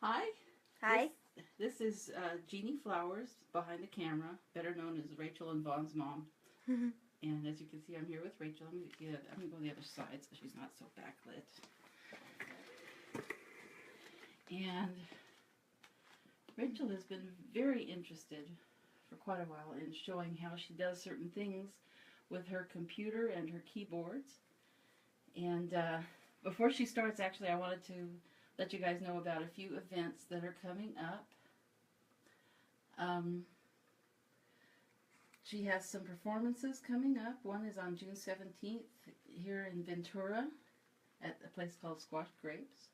Hi. Hi. This is Jeannie Flowers behind the camera, better known as Rachel and Vaughn's mom. And as you can see, I'm here with Rachel. I'm going to go to the other side so she's not so backlit. And Rachel has been very interested for quite a while in showing how she does certain things with her computer and her keyboards. And before she starts, actually, I wanted to let you guys know about a few events that are coming up. She has some performances coming up. One is on June 17th here in Ventura at a place called Squashed Grapes.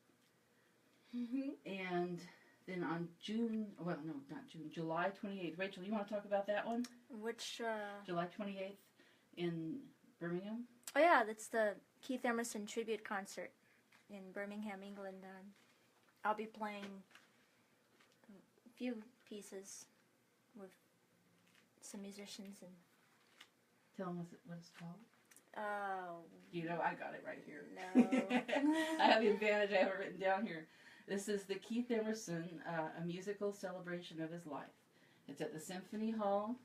And then on July 28th. Rachel, you want to talk about that one? Which, July 28th in Birmingham? Oh yeah, that's the Keith Emerson tribute concert in Birmingham, England. I'll be playing a few pieces with some musicians and... Tell them what it's called. Oh. You know, I got it right here. No. I have the advantage. I have it written down here. This is the Keith Emerson, a musical celebration of his life. It's at the Symphony Hall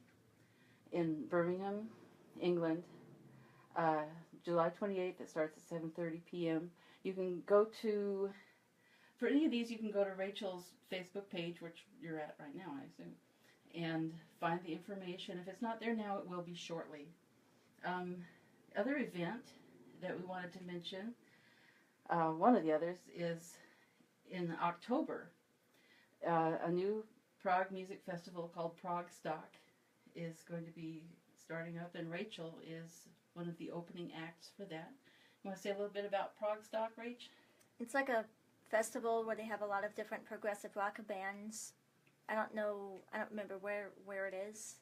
in Birmingham, England, July 28th. It starts at 7:30 p.m. You can go to, for any of these, you can go to Rachel's Facebook page, which you're at right now, I assume, and find the information. If it's not there now, it will be shortly. Other event that we wanted to mention, one of the others is in October, a new Prague music festival called Prague Stock is going to be starting up, and Rachel is one of the opening acts for that. You want to say a little bit about Prague Stock, Rach? It's like a festival where they have a lot of different progressive rock bands. I don't remember where it is.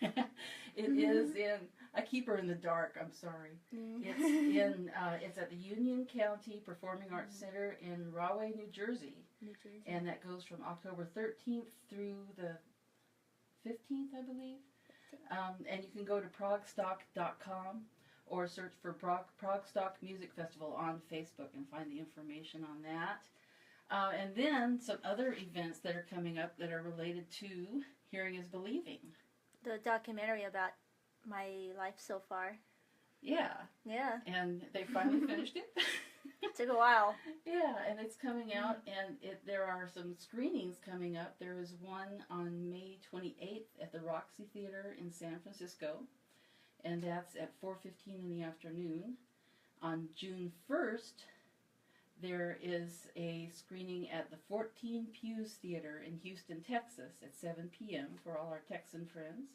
It is in, I keep her in the dark, I'm sorry. It's at the Union County Performing Arts Center in Rahway, New Jersey. And that goes from October 13th through the 15th, I believe. And you can go to progstock.com or search for Prague Stock Music Festival on Facebook and find the information on that. And then some other events that are coming up that are related to Hearing is Believing. The documentary about my life so far. Yeah. Yeah. And they finally finished it. It took a while. Yeah, and it's coming out, and there are some screenings coming up. There is one on May 28th at the Roxy Theater in San Francisco, and that's at 4:15 in the afternoon. On June 1st, there is a screening at the 14 Pews Theater in Houston, Texas at 7 p.m. for all our Texan friends.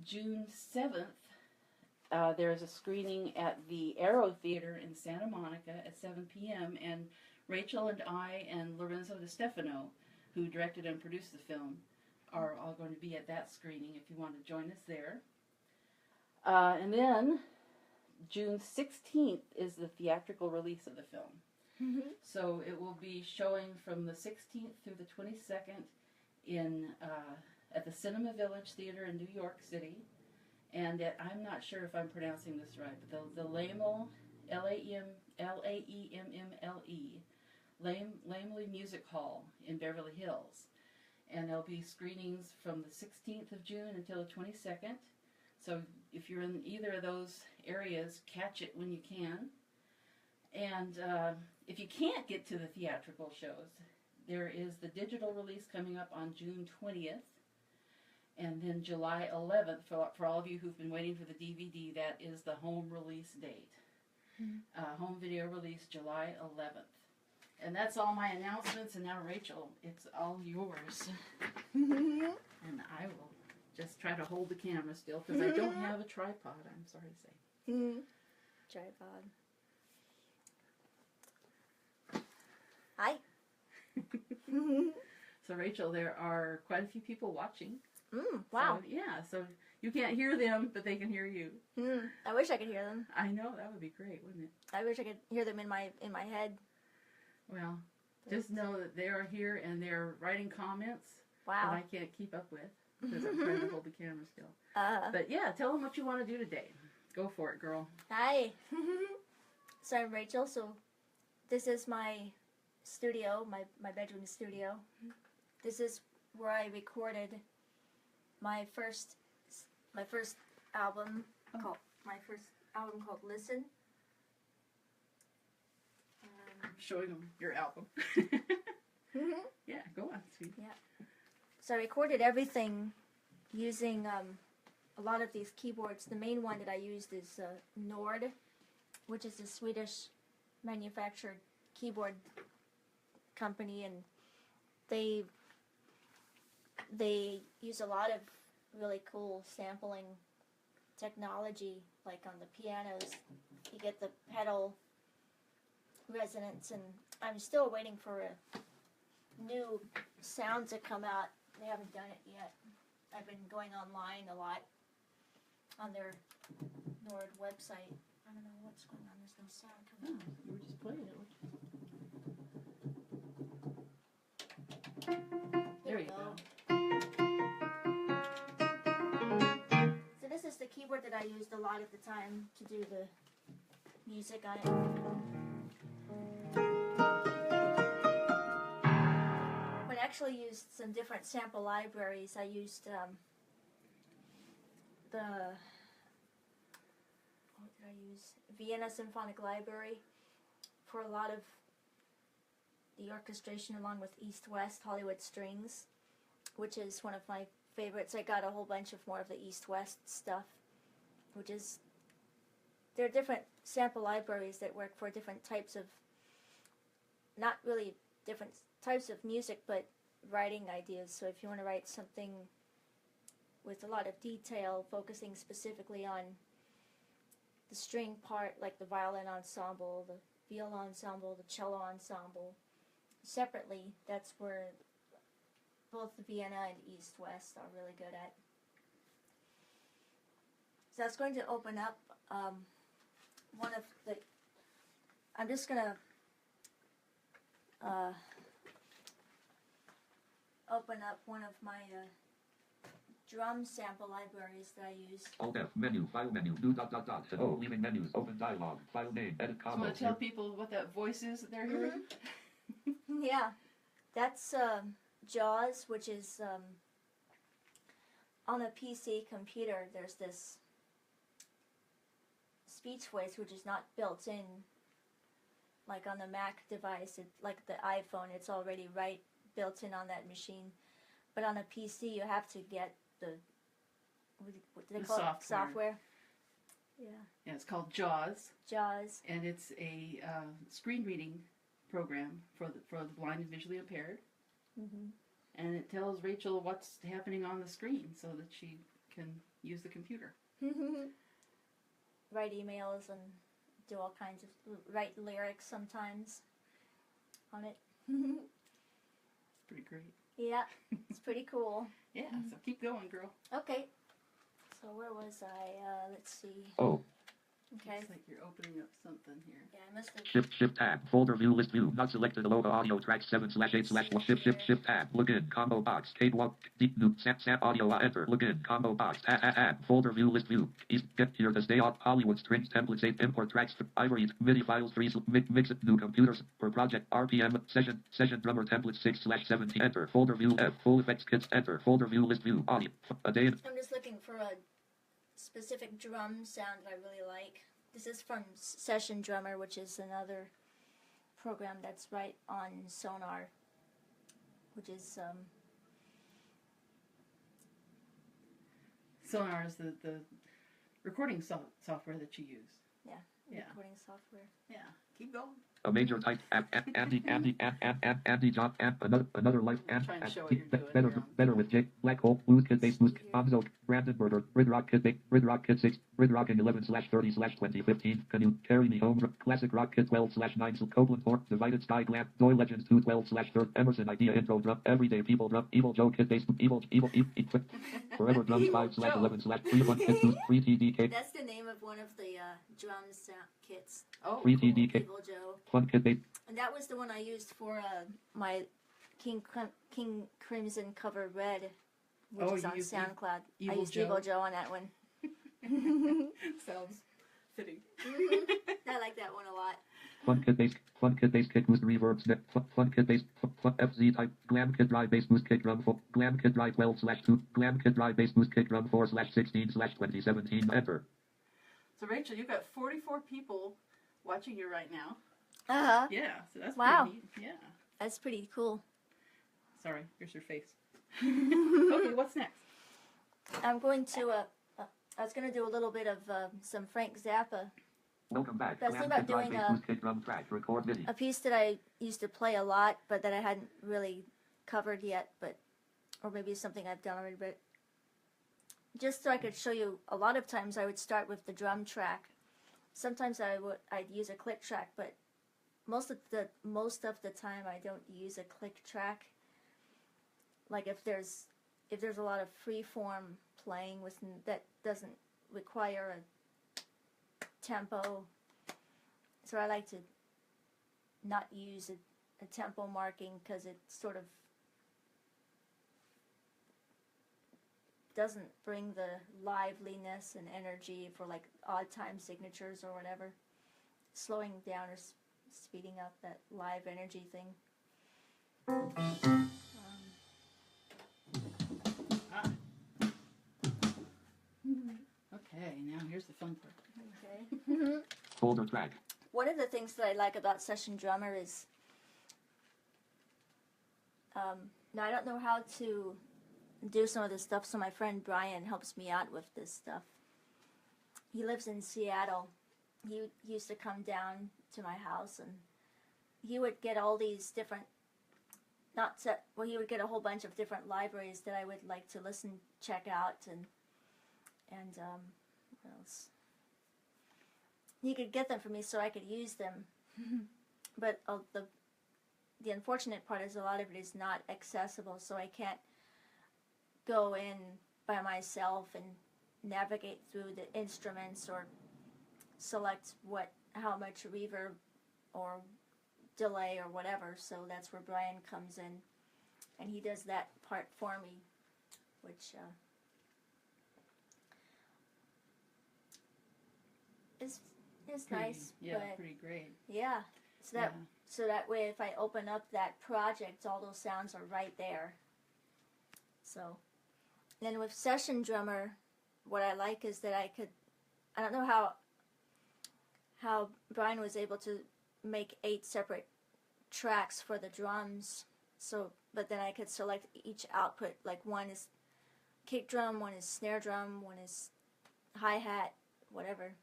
June 7th, there is a screening at the Arrow Theater in Santa Monica at 7 p.m. And Rachel and I and Lorenzo Di Stefano, who directed and produced the film, are all going to be at that screening if you want to join us there. And then June 16th is the theatrical release of the film. So it will be showing from the 16th through the 22nd at the Cinema Village Theater in New York City, and I'm not sure if I'm pronouncing this right, but the Laemmle, Laemmle Music Hall in Beverly Hills, and there'll be screenings from the 16th of June until the 22nd. So if you're in either of those areas, catch it when you can. And if you can't get to the theatrical shows, there is the digital release coming up on June 20th. And then July 11th, for all of you who've been waiting for the DVD, that is the home release date. Home video release July 11th. And that's all my announcements. And now, Rachel, it's all yours. And I will just try to hold the camera still because I don't have a tripod, I'm sorry to say. Tripod. Hi. So, Rachel, there are quite a few people watching. Wow. So, yeah, so you can't hear them, but they can hear you. I wish I could hear them. I know, that would be great, wouldn't it? I wish I could hear them in my head. Well, just know that they are here and they're writing comments Wow. that I can't keep up with because I'm trying to hold the camera still. But yeah, tell them what you want to do today. Go for it, girl. Hi. So I'm Rachel, so this is my studio, my bedroom studio. This is where I recorded my first album called Listen. Showing them your album. Yeah, go on, sweet. Yeah. So I recorded everything using a lot of these keyboards. The main one that I used is Nord, which is a Swedish manufactured keyboard company, and they use a lot of really cool sampling technology. Like on the pianos, you get the pedal resonance, and I'm still waiting for a new sound to come out. They haven't done it yet. I've been going online a lot on their Nord website. I don't know what's going on. There's no sound coming out. You were just playing it. There you go. So this is the keyboard that I used a lot at the time to do the music on it. But I actually used some different sample libraries. I used what did I use? Vienna Symphonic Library for a lot of the orchestration, along with East-West Hollywood Strings, which is one of my favorites. I got a whole bunch of more of the East-West stuff, which is, there are different sample libraries that work for different types of, not really different types of music, but writing ideas. So if you want to write something with a lot of detail, focusing specifically on the string part, like the violin ensemble, the viola ensemble, the cello ensemble, separately, that's where both the Vienna and East-West are really good at. So that's going to open up one of the, I'm just going to open up one of my drum sample libraries that I use. Alt F, menu, file menu, new ... Oh, leaving menus, open dialog, file name, edit So combo. want to tell people what that voice is that they're hearing? Yeah, that's JAWS, which is on a PC computer. There's this speech voice which is not built in, like on the Mac device, like the iPhone. It's already built in on that machine. But on a PC, you have to get the what do they call it? Software. Yeah. Yeah, it's called JAWS. JAWS. And it's a screen reading program for the blind and visually impaired. Mm-hmm. And it tells Rachel what's happening on the screen so that she can use the computer. Write emails and do all kinds of, write lyrics sometimes on it. It's pretty great. Yeah, it's pretty cool. Yeah, so keep going, girl. Okay. So where was I? Let's see. Oh. Okay. Looks like you're opening up something here. Yeah, I must have. Shift tab, folder view, list view, not selected, logo audio track 7/8/1, shift tab, login, combo box, Cakewalk, deep new, sap audio, enter, login, combo box, tab, folder view, list view, east, get here to stay off, Hollywood strings, templates, 8, import tracks, ivory, MIDI files, freeze, mix it, new computers, per project, RPM, session drummer template 6/17, enter, folder view, F, full effects kits, enter, folder view, list view, audio, a day. I'm just looking for a specific drum sound that I really like. This is from Session Drummer, which is another program that's right on SONAR, which is SONAR is the recording software that you use. Yeah, recording software. Yeah, keep going. A major type, Andy John, another life, Trying to show what you're doing better with Jake, Black Hole, Blues Kid Bass, Blues, Bonzo, Brandon Murder, Rid Rock Kid 6, Rid Rockin' 11/30/2015, Canoe, Carry Me Home, Classic Rock Kid 12/9, Copeland Port, Divided Sky Glam, Doy Legends 2/12/3, Emerson Idea Intro Drum, Everyday People Drum, Evil Joe Kid Bass, Evil, Forever Drums 5/11/3 Kid 2, 3 TDK. That's the name of one of the drum sound kits. Oh, 3 TDK. Evil Joe. Fun Kid Bass. And that was the one I used for my King Crimson Cover Red, which is on SoundCloud. I used Evil Joe on that one. Sounds fitting. I like that one a lot. Fun kit bass kick boost reverb snip. Fun kit bass FZ type. Glam kit drive bass boost kick drum 4. Glam kit drive 12/2. Glam kit drive bass boost kick drum 4/16/2017. Enter. So Rachel, you've got 44 people watching you right now. Uh-huh. Yeah, so that's Wow. pretty neat. Yeah. That's pretty cool. Sorry, here's your face. Okay, what's next? I'm going to, I was going to do a little bit of some Frank Zappa. Welcome back. I was thinking Glam about kit drive doing bass boost kick drum track. Record MIDI. a piece that I used to play a lot, but that I hadn't really covered yet, or maybe something I've done already, but just so I could show you, a lot of times I would start with the drum track. Sometimes I'd use a click track, but most of the time I don't use a click track. Like if there's a lot of free form playing that doesn't require a tempo, so I like to not use a tempo marking because it sort of doesn't bring the liveliness and energy for like odd time signatures or whatever. Slowing down or speeding up that live energy thing. Okay, now here's the fun part. Okay. Folder track. One of the things that I like about Session Drummer is, now I don't know how to do some of this stuff, so my friend Brian helps me out with this stuff. He lives in Seattle. He used to come down to my house, and he would get all these different, he would get a whole bunch of different libraries that I would like to check out, and what else? He could get them for me so I could use them. But the unfortunate part is a lot of it is not accessible, so I can't go in by myself and navigate through the instruments or select how much reverb or delay or whatever. So that's where Brian comes in, and he does that part for me, which is nice. Yeah, but pretty great. yeah, so that way if I open up that project, all those sounds are right there. So then with Session Drummer, what I like is that I don't know how Brian was able to make 8 separate tracks for the drums. So, but then I could select each output, like one is kick drum, one is snare drum, one is hi-hat, whatever.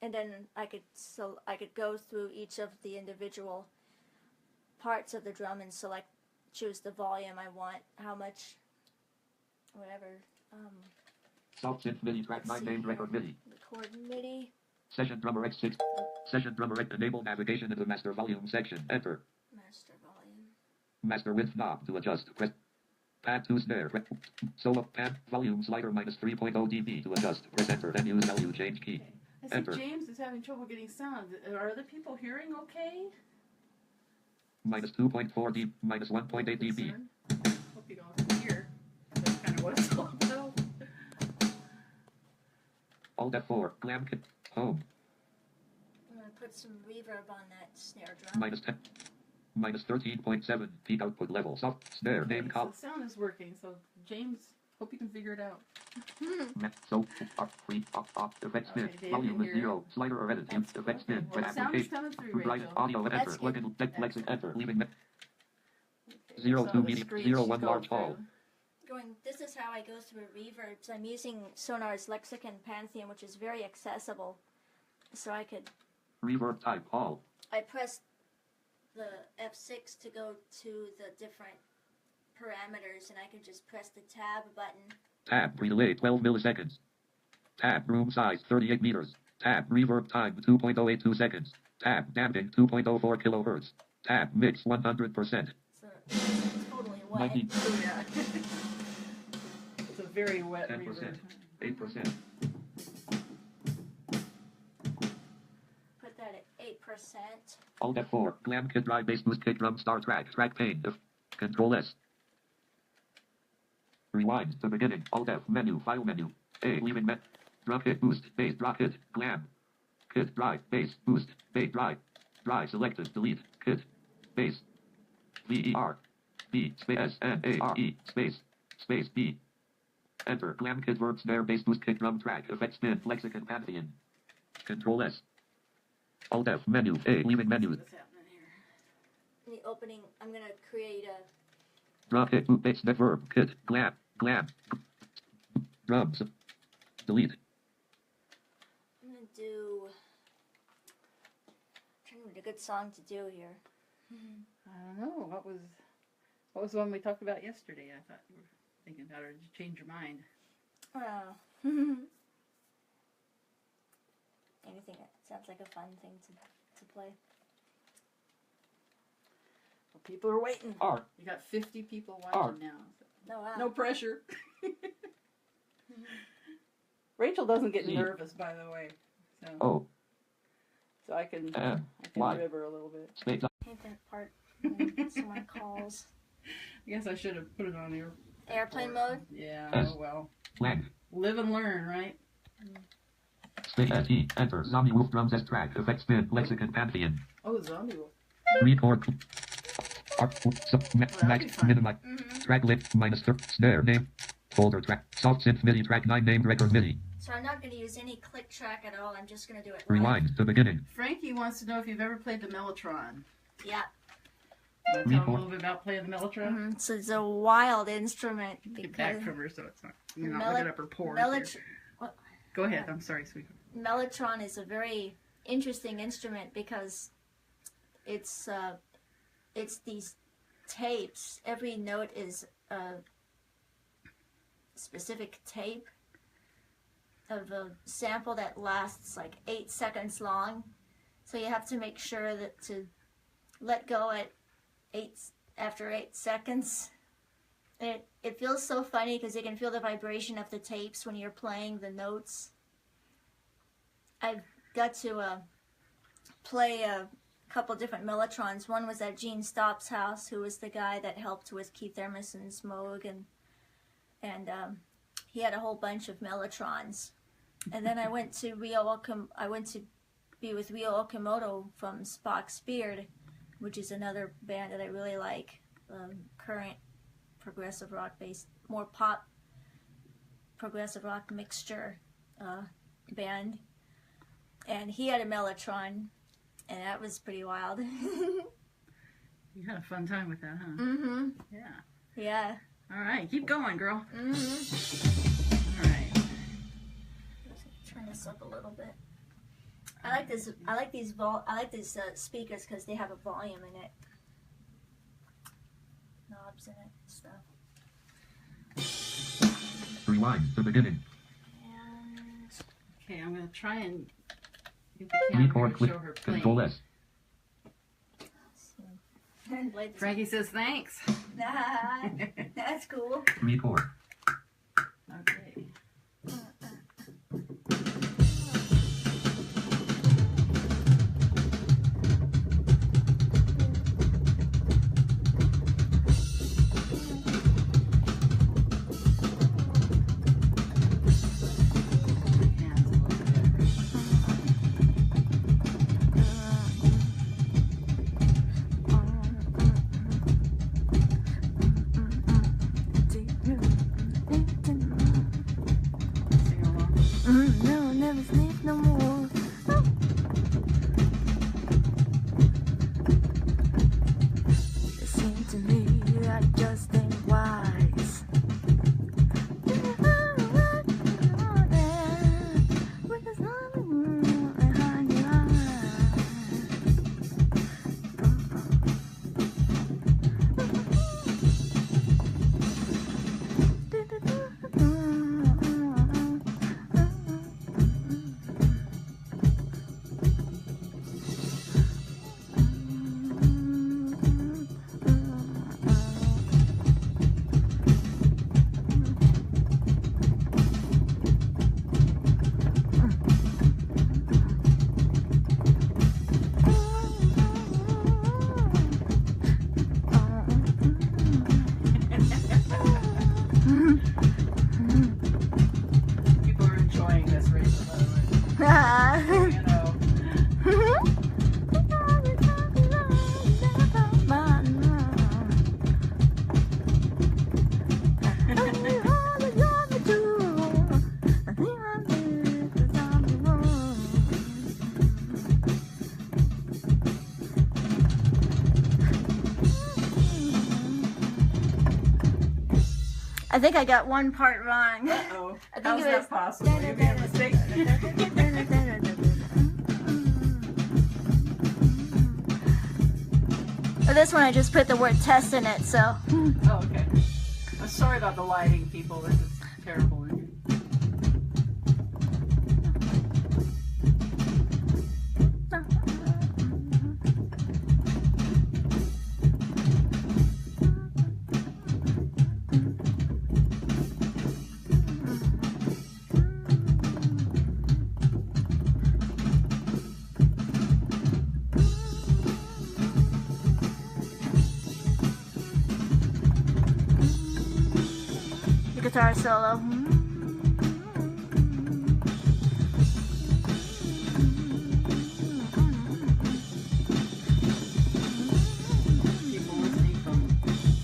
And then I could go through each of the individual parts of the drum and choose the volume I want, how much, whatever. Soft synth MIDI track 9 named record MIDI. Record MIDI. Session Drummer X6. Session Drummer X. Enable navigation into master volume section. Enter. Master volume. Master width knob to adjust. Press pad to snare. Solo pad volume slider -3.0 dB to adjust. Press enter. Then use value change key. I see Enter. James is having trouble getting sound. Are other people hearing okay? -2.4 dB. -1.8 dB. Hope you don't hear. That's kind of what it's all about. Alt F4. Glam kit. Home. I'm going to put some reverb on that snare drum. -10. -13.7 peak output level. Soft snare name So call. the sound is working. So James, hope you can figure it out. So free off effect spin. Okay, Dave, Volume can is you 0. Slider or edit. Use effect Okay, spin. well, the sound is coming through, Right Rachel. audio enter. That's Plug in good. deck flex enter. Leaving Okay, 0 so 2 the medium screen 0 she's 1 going large hall. through. This is how I go through reverbs. I'm using Sonar's Lexicon Pantheon, which is very accessible. So Reverb type all. I pressed the F6 to go to the different parameters, and I can just press the tab button. Tab pre-delay 12 milliseconds. Tab room size 38 meters. Tab reverb time 2.082 seconds. Tab damping 2.04 kilohertz. Tab mix 100%. So it's totally wet. 90. Oh, yeah. It's a very wet 10%. reverb. 8%. Put that at 8%. Alt F4. Glam kit drive bass boost kick drum star track. Track pane. Control S. Rewind to beginning. Alt F. Menu. File menu. A. Leaving drum kit boost. Bass drop hit. Glam. Kit drive. Bass boost. Bass drive. Dry selected. Delete. Hit. Space. VER. B. Space. SNARE. Space. B. Enter. Glam kit verb snare bass boost kick drum track effect spin lexicon pantheon. Control S. Alt F menu. A. Leaving menu. What's happening here? In the opening, I'm going to create a... Drop hit boot bass net verb kit glam drums. Delete. I'm going to do... I'm trying to find a good song to do here. I don't know. What was the one we talked about yesterday? I thought you were thinking about it. Did you change your mind? Oh. Anything that sounds like a fun thing to play. Well, people are waiting. R. You got 50 people watching now. So. Oh, wow. No pressure. Rachel doesn't get nervous, by the way. So, O. so I can Y. rib her a little bit. Space. Hate that part when someone calls. I guess I should have put it on Airplane mode? Yeah, S. oh well. Flag. Live and learn, right? Space S-E. Enter. Zomby Woof drums S track effect spin lexicon pantheon. Oh, Zomby Woof. Record. Max minimize. Track list minus snare name. Folder track. Soft synth MIDI track 9 named record MIDI. So I'm not going to use any click track at all. I'm just going to do it live. Rewind to beginning. Frankie wants to know if you've ever played the Mellotron. Yeah. Want to tell him a little bit about playing the Mellotron? So it's a wild instrument. Get back from her so it's not, you're not Mel- looking up her pores. What? Go ahead. I'm sorry, sweetheart. Mellotron is a very interesting instrument because it's these tapes. Every note is a specific tape of a sample that lasts like 8 seconds long. So you have to make sure that to let go at after 8 seconds. It feels so funny because you can feel the vibration of the tapes when you're playing the notes. I've got to play a couple different Mellotrons. One was at Gene Stopp's house, who was the guy that helped with Keith Emerson's Moog, and he had a whole bunch of Mellotrons. And then I went to be with Ryo Okamoto from Spock's Beard, which is another band that I really like, current progressive rock based, more pop progressive rock mixture band. And he had a Mellotron, and that was pretty wild. You had a fun time with that, huh? Mm-hmm. Yeah. Yeah. All right, keep going, girl. Mm-hmm. All right. Turn this up a little bit. I like this. I like these speakers because they have a volume in it, knobs in it, and stuff. Rewind to beginning. And Okay, I'm gonna try and get the Record camera to clip. show her playing. Control S. Frankie says thanks. That's cool. Record. Okay. I think I got one part wrong. Uh-oh. I think How's it that was. possible? You made a mistake? For this one, I just put the word test in it, so. Oh, okay. I'm sorry about the lighting, people. This is terrible. Guitar solo. People listening from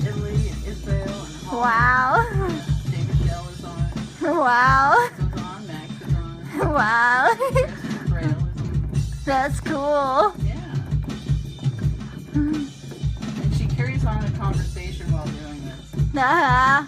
Italy and Israel and Holland. Wow. David Shell is on. Wow. Is on. Max is on. Wow. Kristen Braille is on. That's cool. Yeah. And she carries on a conversation while doing this. Uh-huh.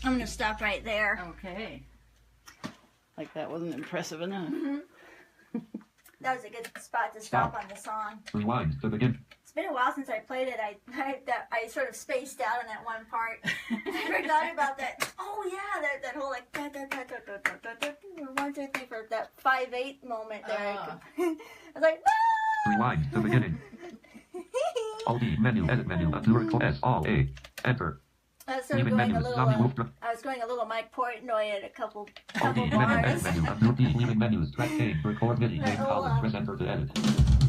I'm gonna stop right there. Okay. Like that wasn't impressive enough. That was a good spot to stop on the song. Rewind to begin. It's been a while since I played it. I sort of spaced out on that one part. I forgot about that. Oh yeah, that whole like 1, 2, 3 for that 5/8 moment there. I was like, no! Rewind to beginning. Alt E menu, edit menu, undo record S, Alt A, enter. I was sort of Leaving going a menus, little. Zomby Woof, I was going a little Mike Portnoy at a couple Alt E menu, edit bars. menu, undo D, leaving menus, track A, record MIDI, name Hold column, on. press enter to edit.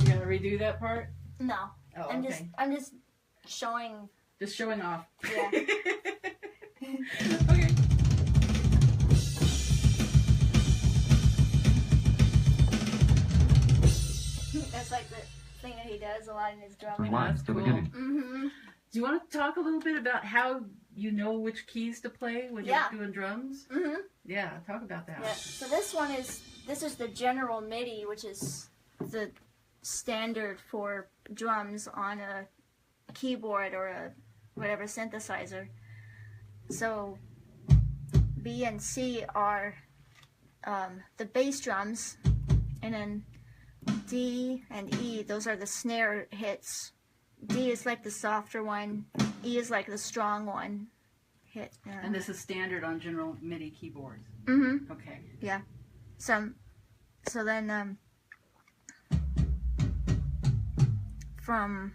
You gonna redo that part? No, Oh, I'm okay. just showing. Just showing off. Yeah. Okay. That's like the thing that he does a lot in his drumming. Rewind That's to cool. beginning. Mm-hmm. Do you want to talk a little bit about how you know which keys to play when Yeah. you're doing drums? Mm-hmm. Yeah, talk about that. Yeah. So this is the general MIDI, which is the standard for drums on a keyboard or a whatever synthesizer. So B and C are the bass drums, and then D and E, those are the snare hits. D is like the softer one, E is like the strong one. Hit. And this is standard on general MIDI keyboards. Mm-hmm. Okay. So then from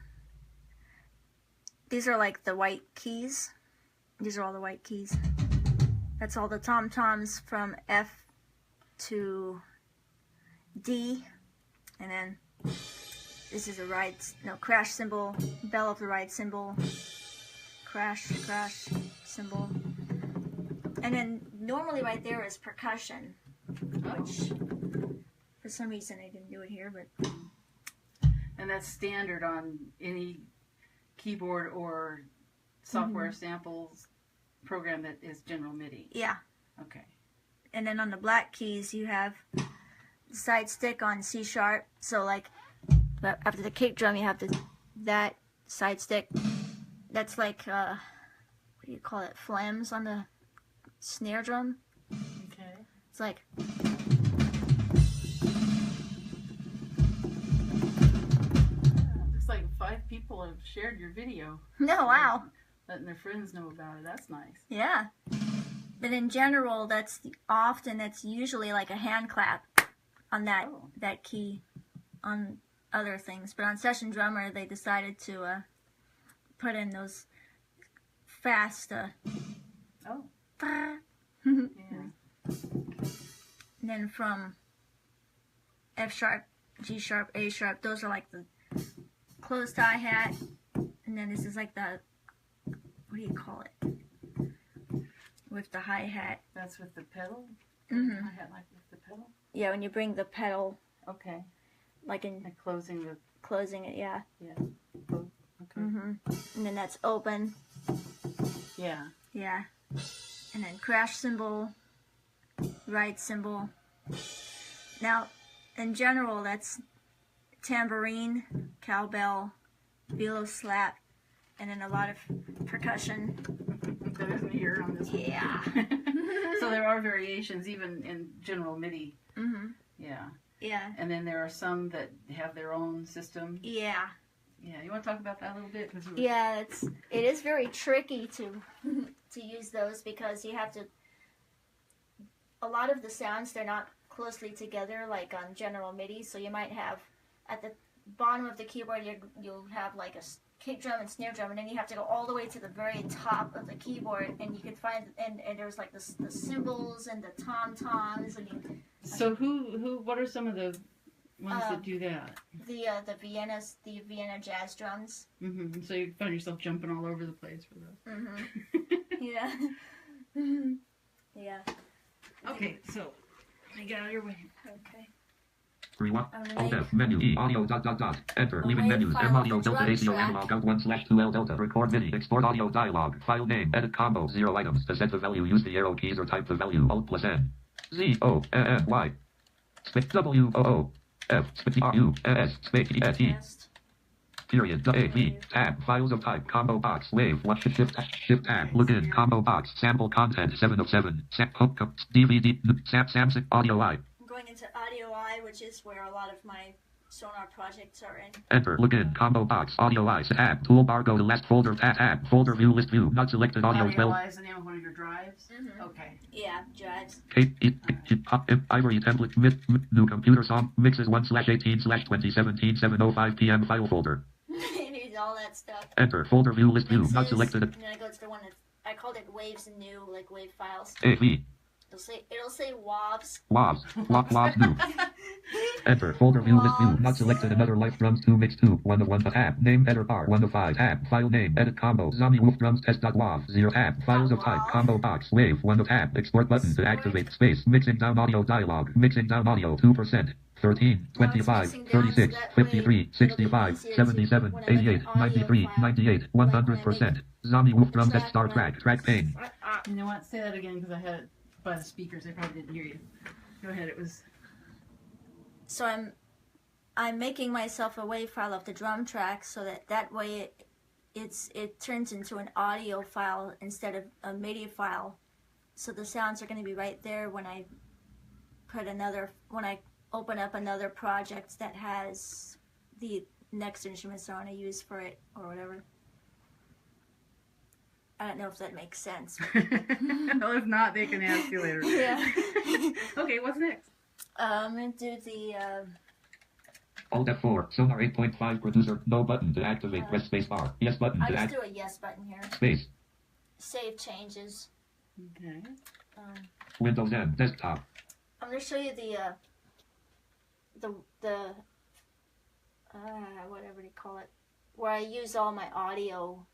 these are like the white keys. These are all the white keys. That's all the tom-toms from F to D, and then this is a crash cymbal, bell of the ride cymbal, crash cymbal, and then normally right there is percussion, which for some reason I didn't do it here, but And that's standard on any keyboard or software samples program that is general MIDI. yeah. Okay. And then on the black keys you have the side stick on C sharp, so like after the kick drum you have that side stick. That's like what do you call it, flams on the snare drum. Okay. It's like Looks like 5 people have shared your video. no, wow. Letting their friends know about it. That's nice. Yeah. But in general, that's usually like a hand clap on that key on other things. But on Session Drummer, they decided to put in those fast. Oh. And Yeah. then from F sharp, G sharp, A sharp, those are like the closed hi-hat. And then this is like the, what do you call it? With the hi-hat. That's with the pedal? Mm-hmm. I had like with the pedal? Yeah, when you bring the pedal, Okay. like in Like closing the... closing it, yeah. Yeah. Oh, okay. Mm-hmm. And then that's open. Yeah. Yeah. And then crash cymbal, ride cymbal. Now, in general, that's tambourine, cowbell, velo slap, and then a lot of percussion. That isn't here on this one. Yeah. So there are variations even in general MIDI. Mm-hmm. Yeah. Yeah. And then there are some that have their own system. Yeah. Yeah. You want to talk about that a little bit? 'Cause Yeah, it is very tricky to use those because you have to. A lot of the sounds, they're not closely together like on general MIDI, so you might have at the bottom of the keyboard you'll have like a kick drum and snare drum, and then you have to go all the way to the very top of the keyboard, and you can find and there's like the cymbals and the tom-toms, and So what are some of the ones that do that? the Vienna jazz drums. Mm-hmm. So you find yourself jumping all over the place for those. Mm-hmm. Yeah. Yeah. Okay, so I get out of your way. Okay. Rewind. I'm Alt gonna F menu E audio dot dot dot. Enter. A Leaving wave menus. file M of audio the delta drum ACO track. analog out 1/2L delta. Record MIDI. Export audio dialog. File name. Edit combo. 0 items. To set the value, use the arrow keys or type the value. Alt plus N. Z O N Y. Space W O O. F. Space R U S. Space E S E. Test. Period. A V. Tab. Files of type. Combo box. Wave. One shift tab. Login. Combo box. Sample content. 7 of 7. DVD. Samsung audio I. I'm going into Audio I, which is where a lot of my Sonar projects are in. Enter. Login. Combo box. Audio I. Tab. Toolbar. Go to last folder. Tab. Folder view. List view. Not selected. Audio 12. Audio is the name of one of your drives? Mm-hmm. Okay. Yeah, drives. Ivory template. New computer song. Mixes 1/18/2017 7:05 p.m. file folder. It needs all that stuff. Enter. Folder view. List view. Mixes, Not selected. And then I go to the one that I called it waves and new, like wave files. AV. It'll say WAVs. WAVs new. Enter. Folder view. List view. Not selected. Another life drums 2 mix 2. 1 of 1. Tab. Name header bar. 1 of 5. Tab. File name. Edit combo. Zomby Woof drums test.wav. 0 tab. Files of type. Combo box. Wave. 1 of tab. Export button to activate space. Mixing down audio dialog. Mixing down audio 2%. 13, 25, 36, 53, 65, 77, 88, 93, 98, 100%. Zomby Woof drum test star track. Track pane. You know what? Say that again because I had it by the speakers. I probably didn't hear you. Go ahead. It was... So I'm making myself a wave file of the drum track so that way it turns into an audio file instead of a MIDI file. So the sounds are going to be right there when I open up another project that has the next instruments I want to use for it or whatever. I don't know if that makes sense. Well, if not, they can ask you later. Yeah. Okay, what's next? I'm going to do the... Alt F4. Sonar 8.5 producer. No button to activate. Press space bar. Yes button I'll to just act. do a yes button here. Space. Save changes. Okay. Windows N. Desktop. I'm going to show you the whatever you call it, where I use all my audio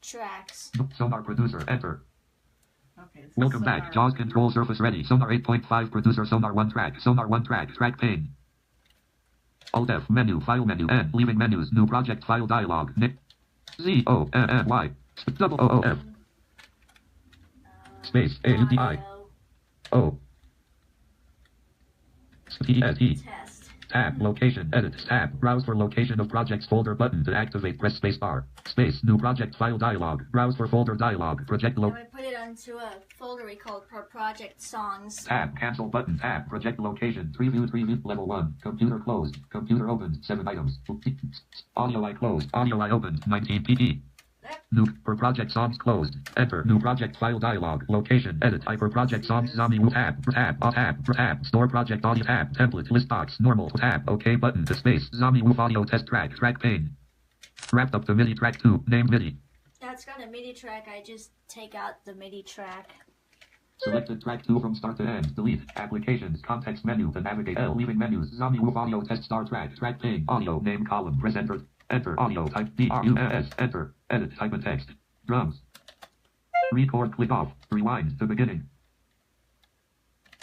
tracks. Sonar producer. Enter. Okay. Welcome back. JAWS control surface ready. Sonar 8.5 producer. Sonar 1 track. Sonar 1 track. Track pane. Alt F menu. File menu. N. Leaving menus. New project file dialog. Nick. Z O N N Y. Double O O F. Space A U D I. O. T S E. Test. Tab. Location. Edit. Tab. Browse for location of projects folder button to activate. Press space bar. Space. New project file dialog. Browse for folder dialog. Project I'm lo. going to put it onto a folder we call project songs. Tab. Cancel button. Tab. Project location. 3 view. Level 1. Computer closed. Computer opened. 7 items. Audio I closed. Audio I opened. 19 pp. New per project songs closed. Enter new project file dialog. Location edit hyper project songs Zomby Woof tab. Store project audio tab. Template list box normal tab. OK button to space. Zomby Woof audio test track pane. Wrapped up to MIDI track 2. Name MIDI. That's got a MIDI track. I just take out the MIDI track. Selected track 2 from start to end. Delete. Applications. Context menu to navigate. L. Leaving menus. Zomby Woof audio test star track. Track ping. Audio. Name column. Press enter. Enter. Audio type. DRUS. Enter. Edit. Type and text. Drums. Record. Click off. Rewind to beginning.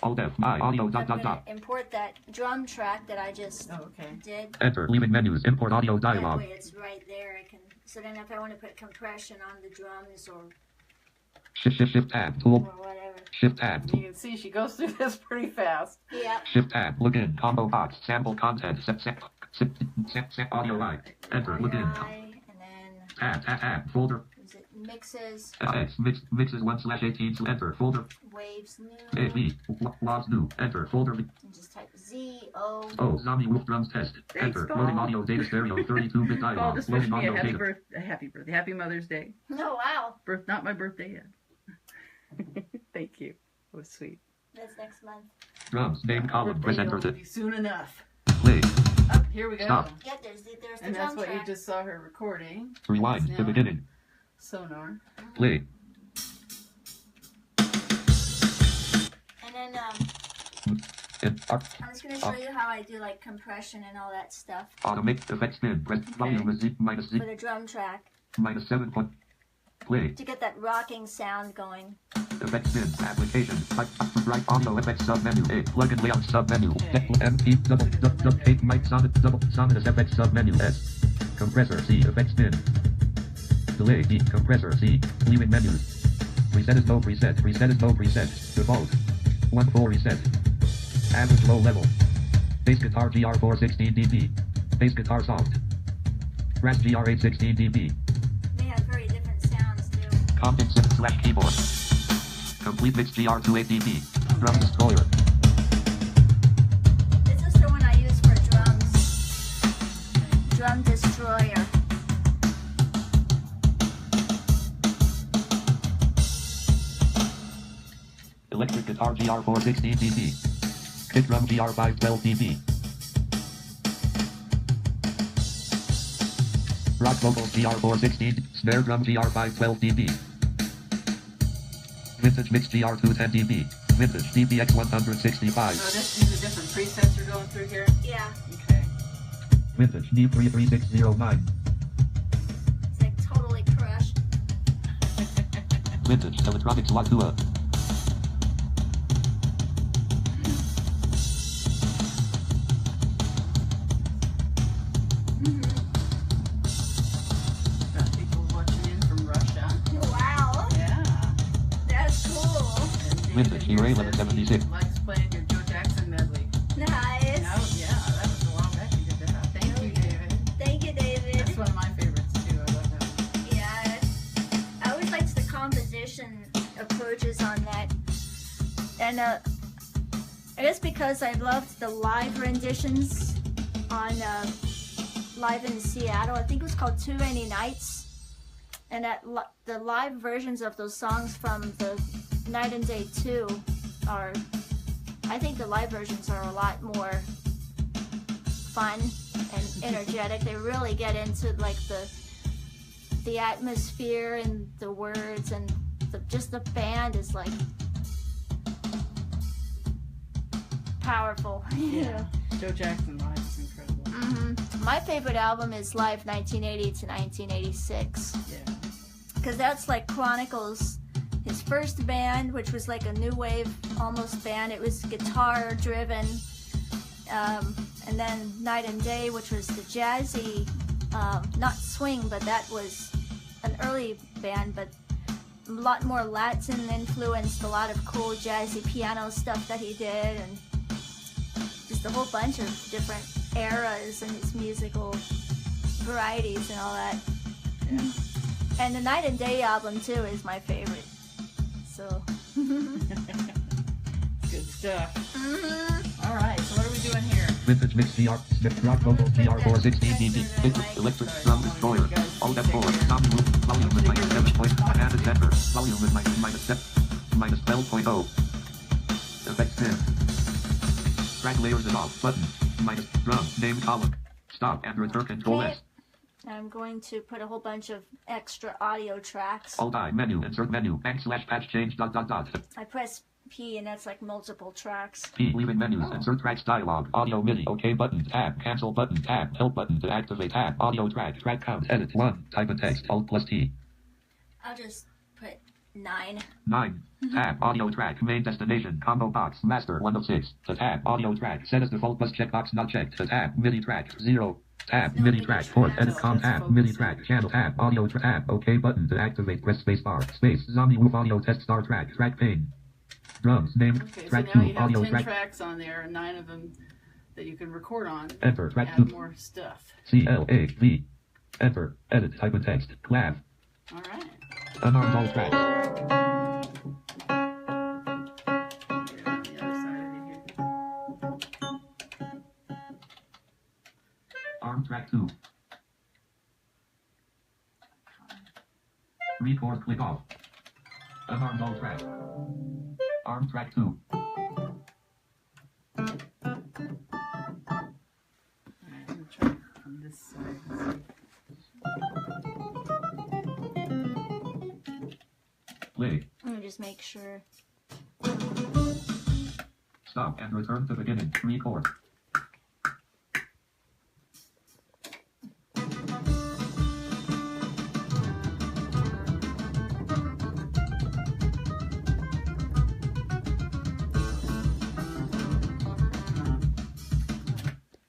Alt F. My audio. I'm Dot dot gonna dot. import that drum track that I just Oh, okay. did. Enter. Leaving menus. Import audio That dialog. way it's right there. I can. So then if I want to put compression on the drums or Shift tab. Tool. whatever. Shift tab. You can see she goes through this pretty fast. Yep. Shift tab. Look in. Combo box. Sample content. Set audio line. Enter. Look in. And then Tab. Folder. is it mixes, Mixes 1/18 to enter. Folder. waves, new, AB. Logs new. Enter. Folder. and just type ZO. Oh, Zomby Woof drums test. Thanks, Enter. Paul. Loading audio data stereo 32-bit Paul dialog. just wished Loading me audio a happy data. birthday, happy Mother's Day. Oh wow, Not my birthday yet. Thank you. It was sweet. that's next month. Drums. Name column. Press Birthday enter will to be soon enough. play. Up here we go. Stop. Yep, there's the And drum that's what track. you just saw her recording. Rewind Now to beginning. Sonar. Play. And then And I'm just gonna show you how I do like compression and all that stuff automate effect spin. Press volume is Z minus Z for the drum track minus 7 point. Play. to get that rocking sound going. Effect spin. Application. Right audio effects sub menu. A plugin layout sub menu. Okay. MP double 8 mic sonnet double sonnet effects sub menu. S. Compressor C. Effect spin. Delay D. Compressor C. Leaving menus. Reset is no preset. Reset is no preset. Default. 1 full reset. Average low level. Bass guitar GR 416 dB. Bass guitar soft. Brass GR 816 dB. They have very different sounds too. Compton / keyboard. Complete mix GR 28 dB. Drum destroyer. This is the one I use for drums. Drum destroyer. Electric guitar GR 416 dB. Kick drum GR 512 dB. Rock vocals GR 416. Snare drum GR 512 dB. Vintage mix GR 210 dB. Vintage DBX 165. So these are different presets you're going through here? Yeah, Okay. Vintage D33609. it's like totally crushed. Vintage Electronics Latua. Got people watching in from Russia. Wow, Yeah. that's cool. And Vintage David Hero here 1176. says likes playing your Joe Jackson medley. Nice. Oh, yeah, that was a while back you did that. Thank you, David. Thank you, David. That's one of my favorites, too. I love that. Yeah, I always liked the composition approaches on that, and I guess because I loved the live renditions on live in Seattle. I think it was called Too Many Nights, and the live versions of those songs from the Night and Day 2 are, I think the live versions are a lot more fun and energetic. They really get into like the atmosphere and the words, and just the band is like powerful. Yeah. Joe Jackson live is incredible. My favorite album is Live 1980 to 1986, Yeah. because that's like chronicles his first band, which was like a new wave almost band. It was guitar driven, and then Night and Day, which was the jazzy, not swing, but that was an early band, but a lot more Latin influenced, a lot of cool jazzy piano stuff that he did, and just a whole bunch of different eras and his musical varieties and all that. Yeah. And the Night and Day album too is my favorite. So. Good stuff. All right, so what are we doing here? Vintage mix GR. Smith rock vocals GR 416 dB. Electric drum destroyer. Alt F4. Zomby Woof. Volume is minus 7 point. Add a center. Volume is minus 7. Minus 12.0. Effect spin. Track layers is off. Button. Minus drum. Name column. Stop and return Control S. I'm going to put a whole bunch of extra audio tracks. All time menu, insert menu, /patch change, .. I press P and that's like multiple tracks. P, leaving menus, insert tracks dialog, audio MIDI, OK button, tab, cancel button, tab, help button to activate, tab, audio track count, edit 1, type in text, Alt plus T. I'll just put 9. 9. Tab, audio track, main destination, combo box, master, 1 of 6. The tab, audio track, set as default plus checkbox not checked. The tab, MIDI track, 0. Tab, No MIDI MIDI track, track. port, edit So com, just tab, focus. MIDI track, channel, tab, audio tab, OK button to activate, press space bar, space, Zomby Woof audio test star track pane. Drums, name, Okay, so track now 2, you have audio 10 track, tracks on there, and 9 of them that you can record on. enter, track Add 2, more stuff. CLAV, enter, edit, type in text, clav, All right. unarmed all tracks, Get it on the other side of it here. arm track 2. Record, click off. Unarmed all track. Arm track 2. All right, I'm gonna try on this side. Play. Let me just make sure. Stop and return to beginning. Record.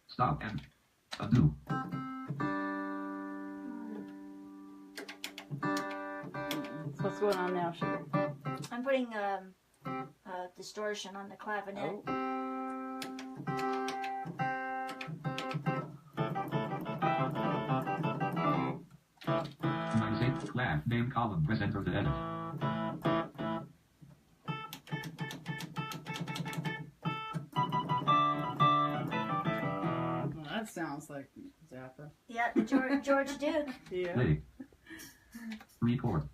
Stop and undo. So what's going on now, Sugar? I'm putting distortion on the clavinet. Oh. Clav, name column, press enter to edit. Well, that sounds like Zappa. Yeah, the George Duke. Yeah. Play. Record.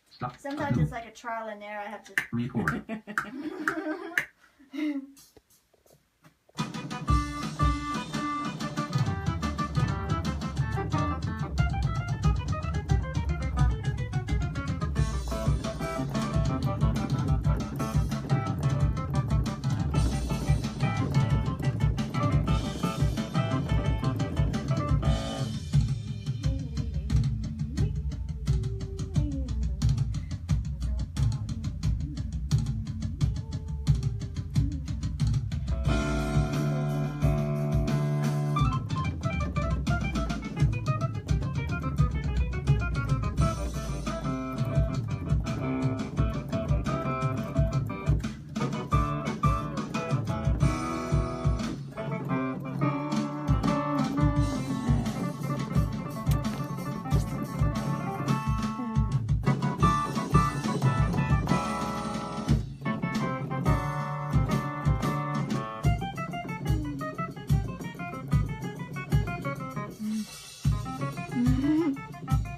Stop. Sometimes Undo. it's like a trial and error. I have to. Record.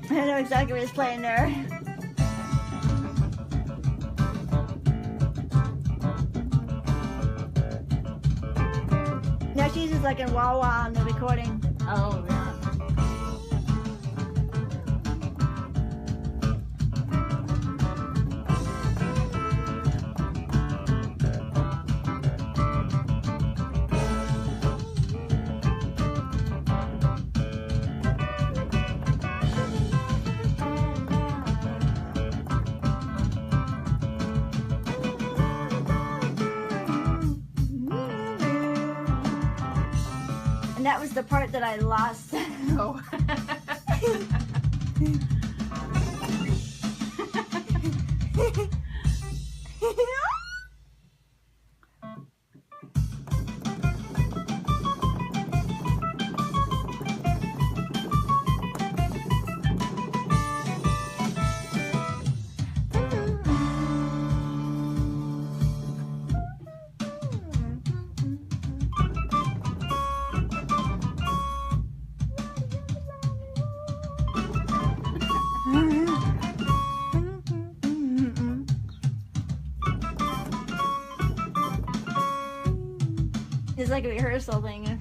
I know exactly what he's playing there. Now she's just like in Wawa on the recording. Oh, yeah. And that was the part that I lost. Oh. It's like a rehearsal thing.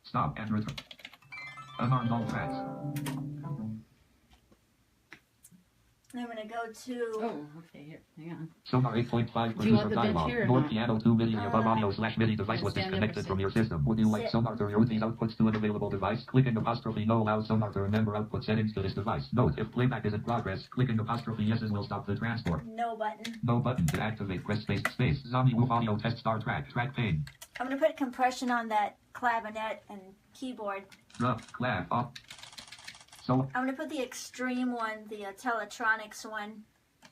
Stop and return. Unarmed all tracks. I'm gonna go to. Oh, okay. Here, hang on. Sonar 8.5 Do you want producer the bench dialog. here or North not? piano 2 MIDI above audio/MIDI device was stand up or disconnected sit? from your system. Would you like Sit. Sonar to reroute these outputs to an available device? Clicking apostrophe no allows Sonar to remember output settings to this device. Note, if playback is in progress, clicking apostrophe yeses will stop the transport. No button. No button to activate. Press space space. Zomby Woof audio test star track. Track pane. I'm gonna put compression on that clavinet and keyboard. Rough. Clav. Off. So I'm gonna put the extreme one, the Teletronics one.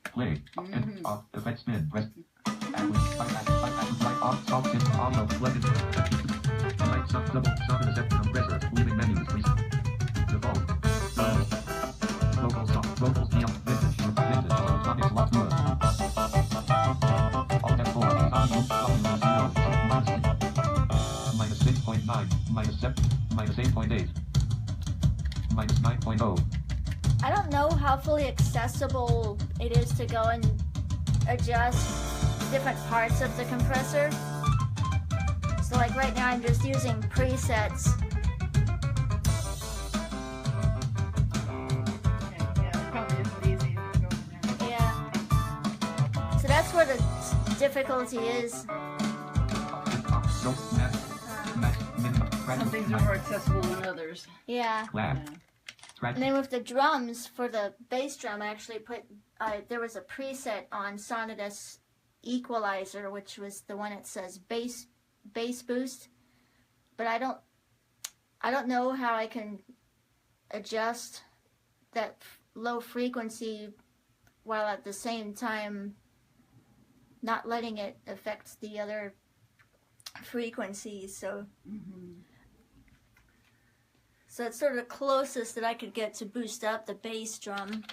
play. Mhm. And off. Effect spin. Press. Right off. Soft in audio. Plug in. Right sub double. Sound in a set compressor. Leaving menus. Please. Default. Vocal song. Vocals beyond. Vintage. Vintage. Electronics. Lock to Alt F4. Minus 6.9. Minus 7. Minus 8.8. Minus 9.0. I don't know how fully accessible it is to go and adjust different parts of the compressor. So like right now I'm just using presets. Okay, yeah, it probably isn't easy to go in there. Yeah. So that's where the difficulty is. Some things are more accessible than others. Yeah. Clap. Yeah. Track. And then with the drums, for the bass drum, I actually put, there was a preset on Sonatus Equalizer, which was the one that says bass boost. But I don't know how I can adjust that low frequency while at the same time not letting it affect the other frequencies. So so it's sort of the closest that I could get to boost up the bass drum.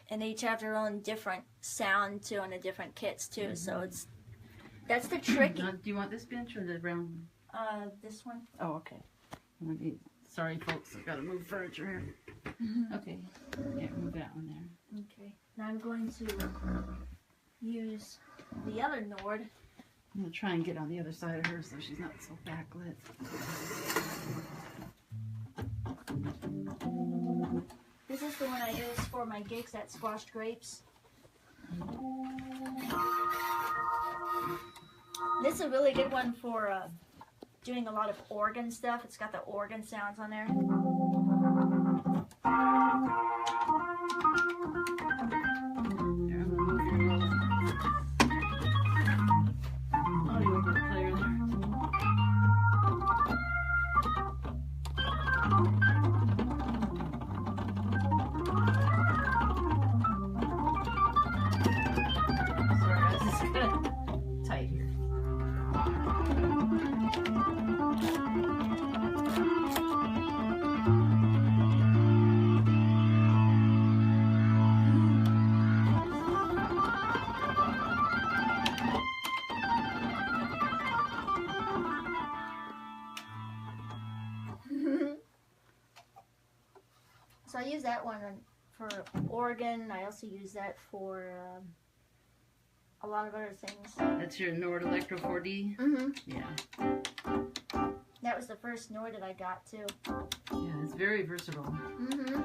And they each have their own different sound too, and the different kits too. So that's the tricky. Do you want this bench or the brown one? This one. Oh, okay. Sorry, folks, I've got to move furniture here. Okay, yeah, move that one there. Okay. Now I'm going to use the other Nord. I'm going to try and get on the other side of her so she's not so backlit. This is the one I use for my gigs at Squashed Grapes. This is a really good one for doing a lot of organ stuff. It's got the organ sounds on there. Here, I'm going to move your little audio player there. Sorry, guys, it's kind of tight here. that one for organ. I also use that for a lot of other things. That's your Nord Electro 4D? Mm-hmm. Yeah. That was the first Nord that I got, too. Yeah, it's very versatile. Mm-hmm.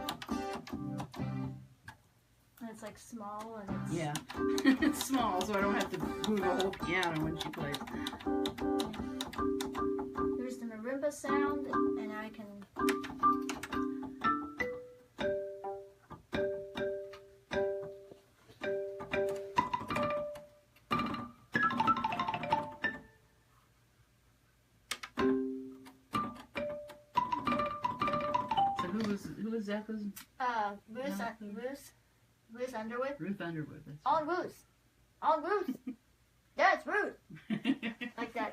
And it's like small and it's... Yeah. It's small, so I don't have to move a whole piano when she plays. Here's the marimba sound, and I can... Who was Zappa's? Ruth Underwood. Ruth Underwood. That's On Ruth. On Ruth. Yeah, it's Ruth. Like that.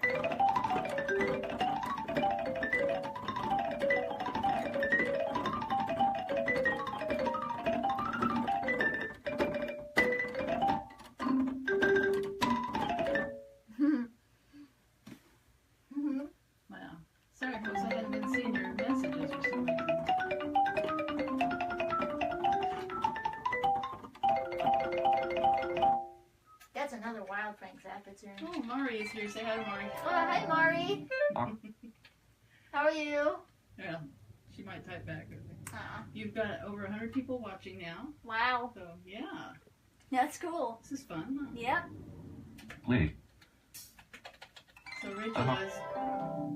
Wow. Sorry, folks, I hadn't been seeing your messages for some reason. That's another Wild Frank Zappa tune. Oh, Mari is here. Say hi to Mari. Oh, hi, Mari. How are you? Yeah, she might type back. Uh-uh. You've got over 100 people watching now. Wow. So, yeah. That's cool. This is fun, huh? Yep. Play. So Rachel was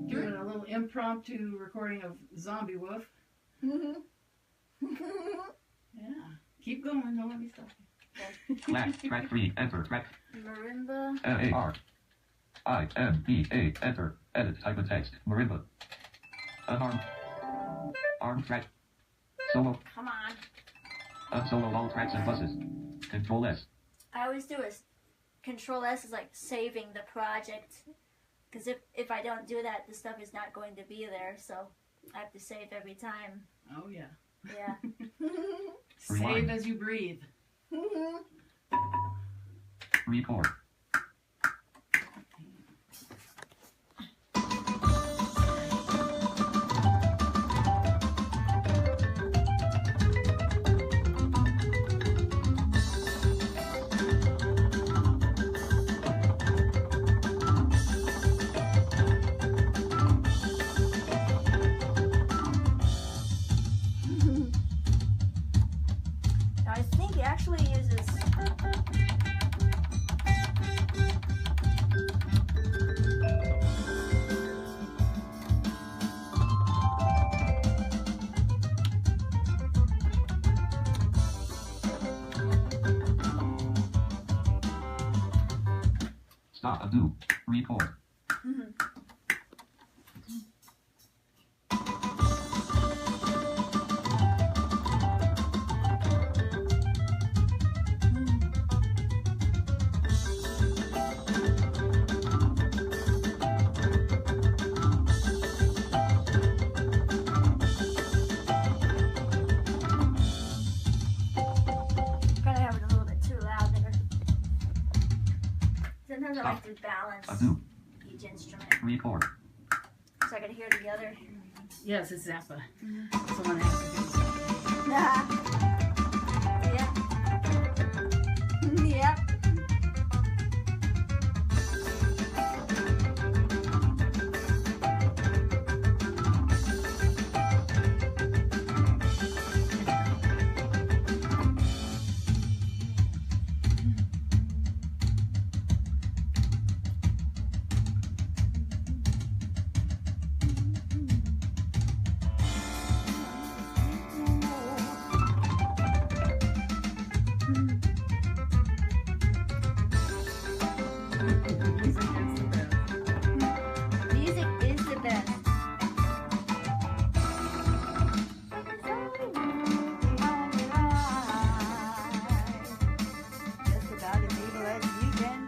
doing a little impromptu recording of Zomby Woof. Mm-hmm. Yeah. Keep going. Don't let me stop you. Last track 3. Enter track. Marimba. MARIMBA. Enter. Edit type of text. Marimba. Unarmed. Armed track. Solo. Come on. Unsolo all tracks and buses. Control S. I always do is Control S is like saving the project. Because if I don't do that, the stuff is not going to be there. So I have to save every time. Oh, yeah. Yeah. Save Rewind. as you breathe. Record. I think he actually uses... Stop. Undo. Record. Gotta have it a little bit too loud there. Sometimes I like to balance Undo. each instrument Record. so I can hear the other. Yes, it's Zappa. Someone asked if Yep. Yep. Music is the best. Just about as evil as you can.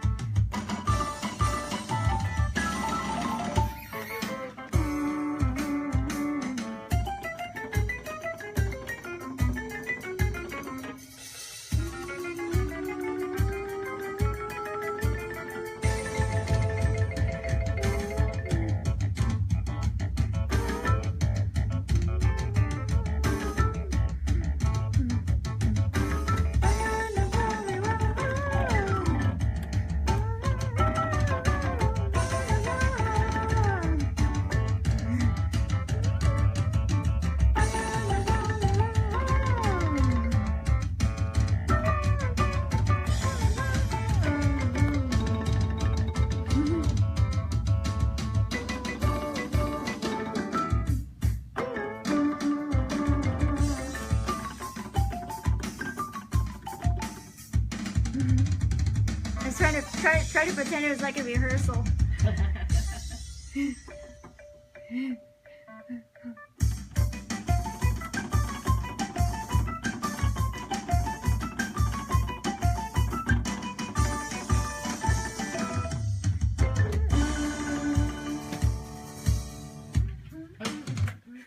was trying to pretend it was like a rehearsal.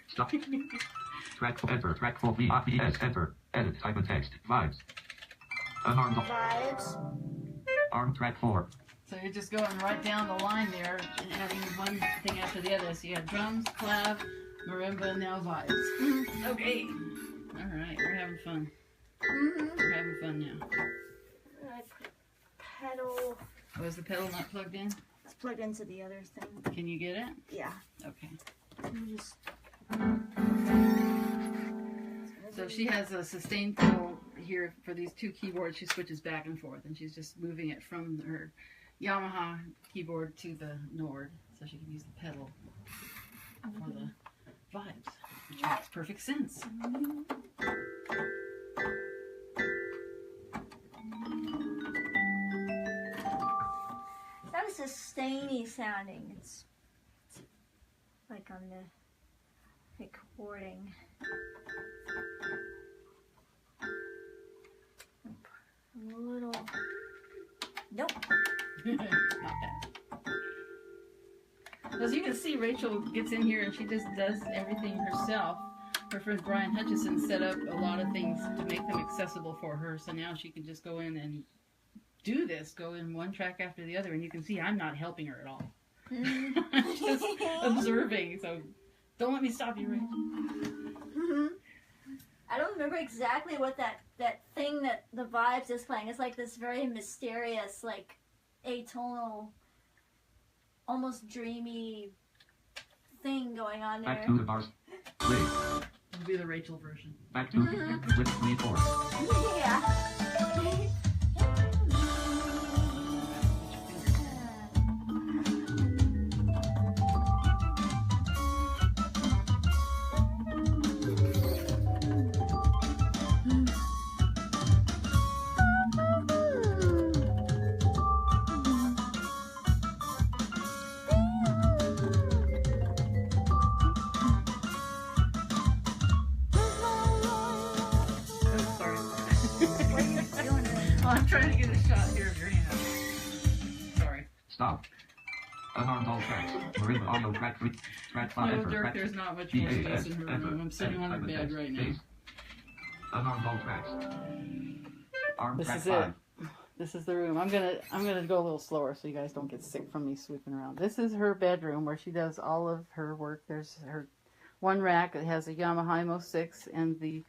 Stop. Track 4, enter. Track 4, VS, enter. Edit, type of text. Vibes. Unarmed. Vibes. Arm track 4. So you're just going right down the line there and adding one thing after the other. So you have drums, clav, marimba, and now vibes. Okay. All right, we're having fun. We're having fun now. I put pedal. Oh, is the pedal not plugged in? It's plugged into the other thing. Can you get it? Yeah. Okay. You just. So she has a sustain pedal here for these two keyboards. She switches back and forth, and she's just moving it from her Yamaha keyboard to the Nord, so she can use the pedal for the vibes, which makes perfect sense. That was sustainy sounding. It's like on the recording. A little. Nope. Not bad. As you can see, Rachel gets in here and she just does everything herself. Her friend Brian Hutchison set up a lot of things to make them accessible for her, so now she can just go in and do this, go in one track after the other, and you can see I'm not helping her at all. I'm just observing, so don't let me stop you, Rachel. I don't remember exactly what that thing that the vibes is playing. It's like this very mysterious, like atonal, almost dreamy thing going on there. Back to the bars. Play. It'll be the Rachel version. Back to flip 3, 4. Yeah. I'm trying to get a shot here of your hand. Sorry. Stop. Unarmed all tracks. Marimba audio track 3. Track 5. No, enter. Dirk, Track there's not much more space in her room. I'm sitting on her Edit, bed type of right text. now. Space. Unarmed all tracks. Arm This track is 5. it. This is the room. I'm gonna go a little slower so you guys don't get sick from me sweeping around. This is her bedroom where she does all of her work. There's her one rack that has a Yamaha Imo 6 and the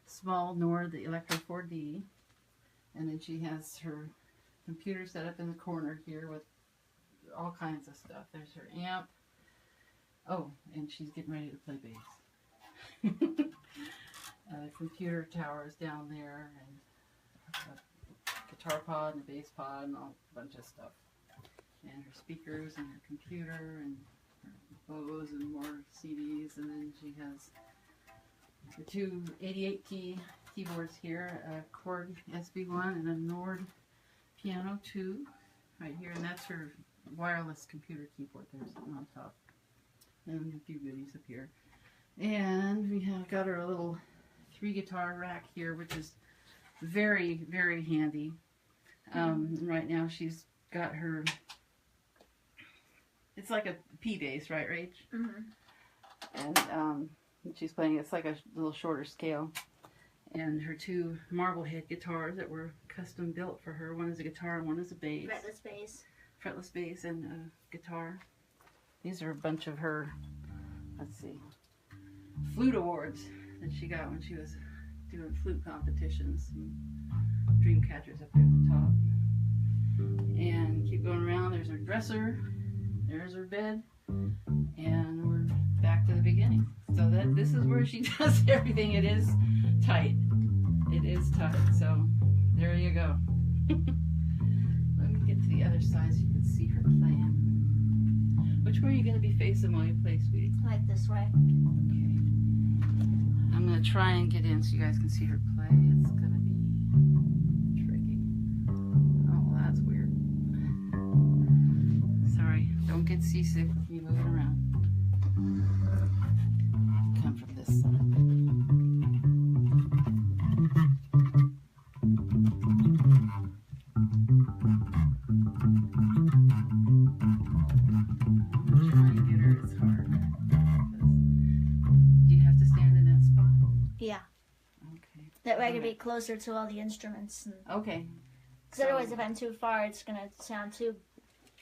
small Nord, the Electro 4D. And then she has her computer set up in the corner here with all kinds of stuff. There's her amp. Oh, and she's getting ready to play bass. Computer tower is down there, and a guitar pod and a bass pod and a bunch of stuff. And her speakers and her computer and her bows and more CDs. And then she has the two 88 key keyboards here, a Korg SB1 and a Nord Piano 2 right here, and that's her wireless computer keyboard. There's something on top, and a few goodies up here. And we have got her a little 3 guitar rack here, which is very, very handy. Right now she's got her, it's like a P bass, right, Rach? And she's playing, it's like a little shorter scale. And her 2 Marblehead guitars that were custom built for her. One is a guitar and one is a bass. Fretless bass. Fretless bass and a guitar. These are a bunch of her, let's see, flute awards that she got when she was doing flute competitions. Some dream catchers up there at the top. And keep going around. There's her dresser. There's her bed. And we're back to the beginning. So this is where she does everything. It is tight. It is tight. So there you go. Let me get to the other side so you can see her playing. Which way are you going to be facing while you play, sweetie? Like this way. Okay. I'm going to try and get in so you guys can see her play. It's going to be tricky. Oh, that's weird. get seasick with me moving around. Come from this side. Try and get her. It's hard. Do you have to stand in that spot? Yeah. Okay. That way I can be closer to all the instruments. Okay. Because otherwise, if I'm too far, it's gonna sound too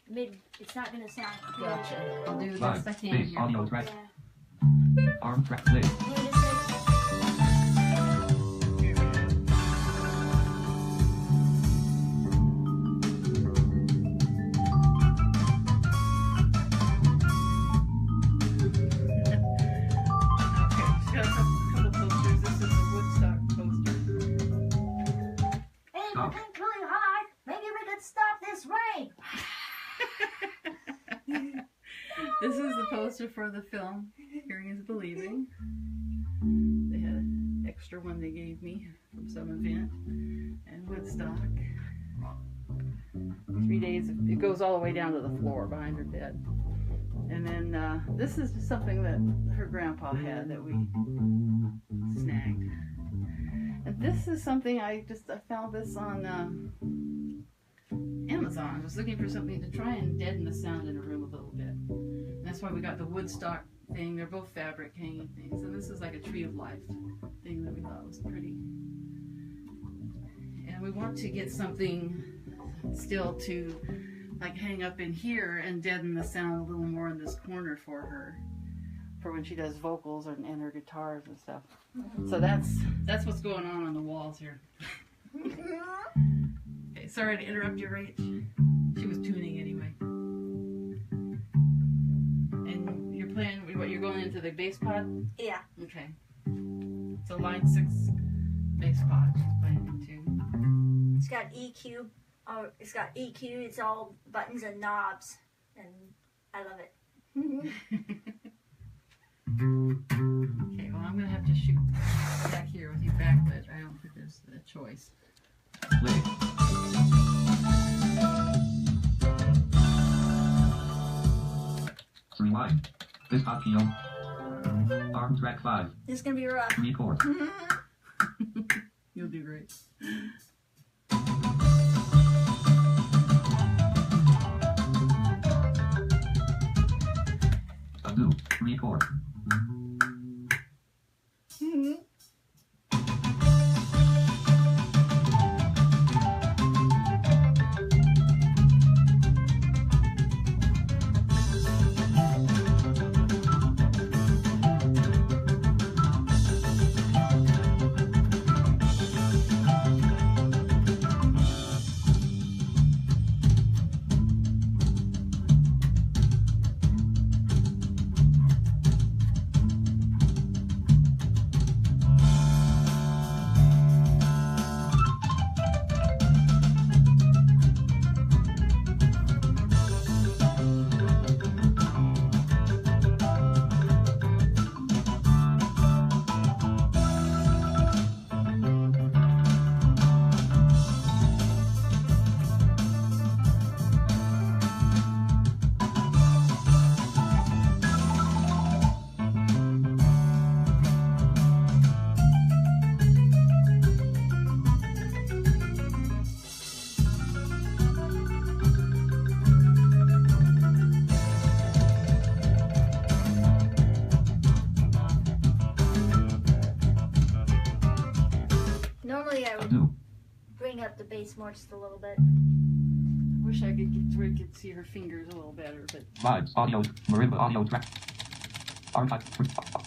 mid. It's not gonna sound good. Gotcha. I'll do the Five. best I can Bass here. audio track. Yeah. Arm track play. Can you just say- Okay, she's got a couple posters. This is a Woodstock poster. It's Stop. getting really hot. Maybe we could stop this rain. This is the poster for the film Hearing is Believing. They had an extra one they gave me from some event. And Woodstock. 3 days. It goes all the way down to the floor behind her bed. And then this is just something that her grandpa had that we snagged. And this is something I found this on Amazon. I was looking for something to try and deaden the sound in a room a little bit. And that's why we got the Woodstock thing. They're both fabric hanging things. And this is like a tree of life thing that we thought was pretty. And we want to get something still to like hang up in here and deaden the sound a little more in this corner for her, for when she does vocals and her guitars and stuff. So that's what's going on the walls here. Okay, sorry to interrupt you, Rach. She was tuning anyway. And you're playing, what, you're going into the bass pod? Yeah. Okay. So line 6 bass pod she's playing into. It's got EQ. Oh, it's got EQ. It's all buttons and knobs, and I love it. Okay, well, I'm going to have to shoot back here with you backlit. I don't think there's a choice. Play. Rewind. This hot key. Arm track 5. It's gonna be rough. Record. You'll do great. Undo. Record. Normally I would Undo. bring up the bass more just a little bit. Wish I could get to where you could see her fingers a little better, but Vibes. Audio. Marimba audio track. Arm type.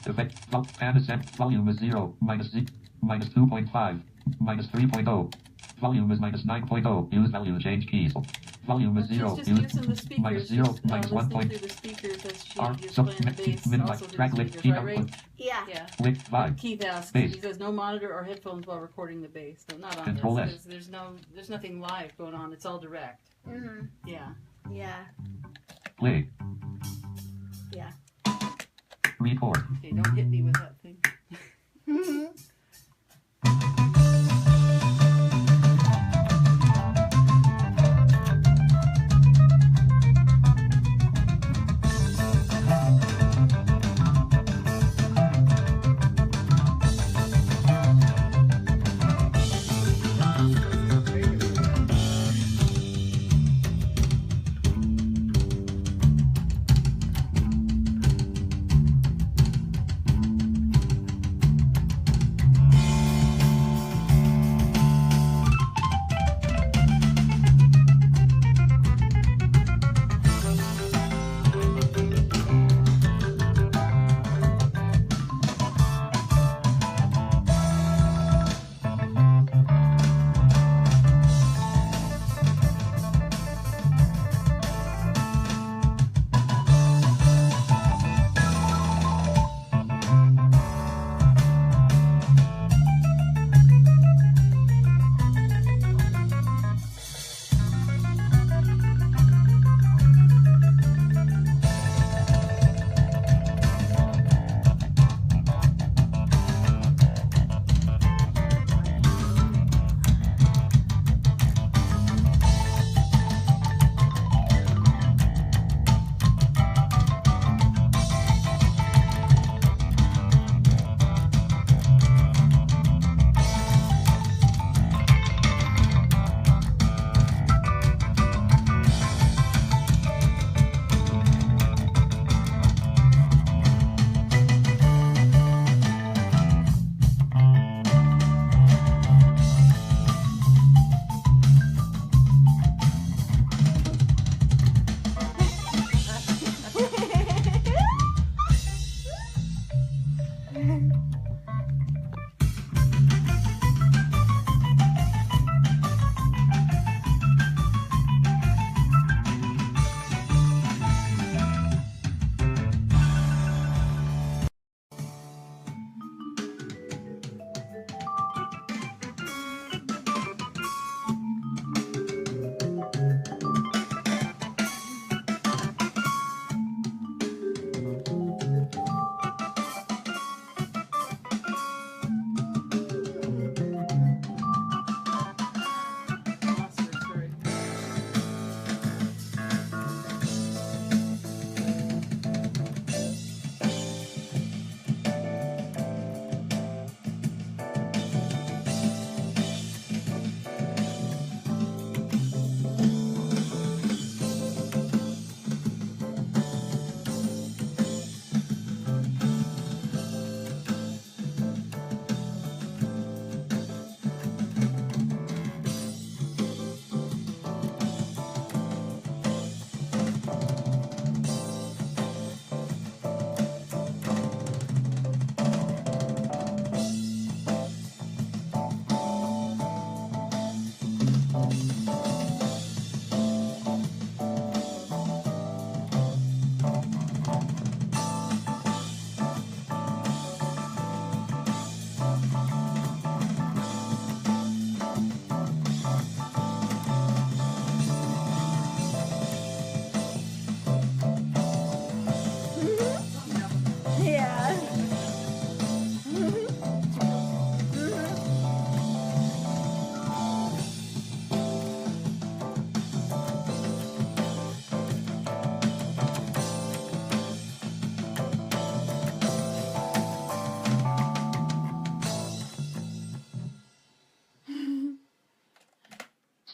Effect. Pan ascent. Volume is 0. Minus 2.5. Minus 3.0. Volume is minus 9.0. Use value. Change keys. Volume is 0. just Use using the speakers. minus 0. Just, Minus 1 listening point. through the speakers as she Arm. is Sub. playing the bass. Minimize. Also through Track the list. speakers, Key right, Ray? output. Yeah. Yeah. Lick. Vibe. Keith asks. Bass. He says no monitor or headphones while recording the bass. No, not on Control this. S. There's nothing live going on. It's all direct. Mhm. Yeah. Yeah. Play. Yeah. Record. Okay, don't hit me with that thing.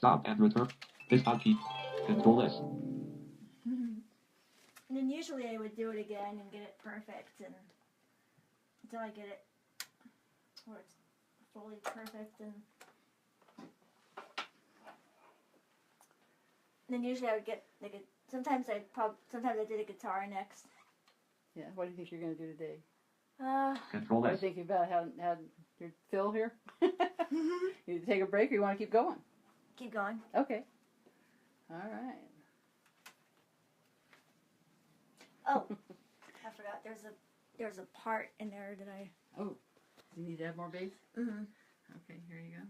Stop and return. This hotkey. Control S. And then usually I would do it again and get it perfect, and until I get it where it's fully perfect. And then usually I would get like sometimes I did a guitar next. Yeah. What do you think you're going to do today? Control I S. think you've about had your fill here. You take a break, or you want to keep going? Keep going. Okay. All right. Oh, I forgot. There's a part in there that I. Oh, you need to have more bass? Mm-hmm. Okay, here you go.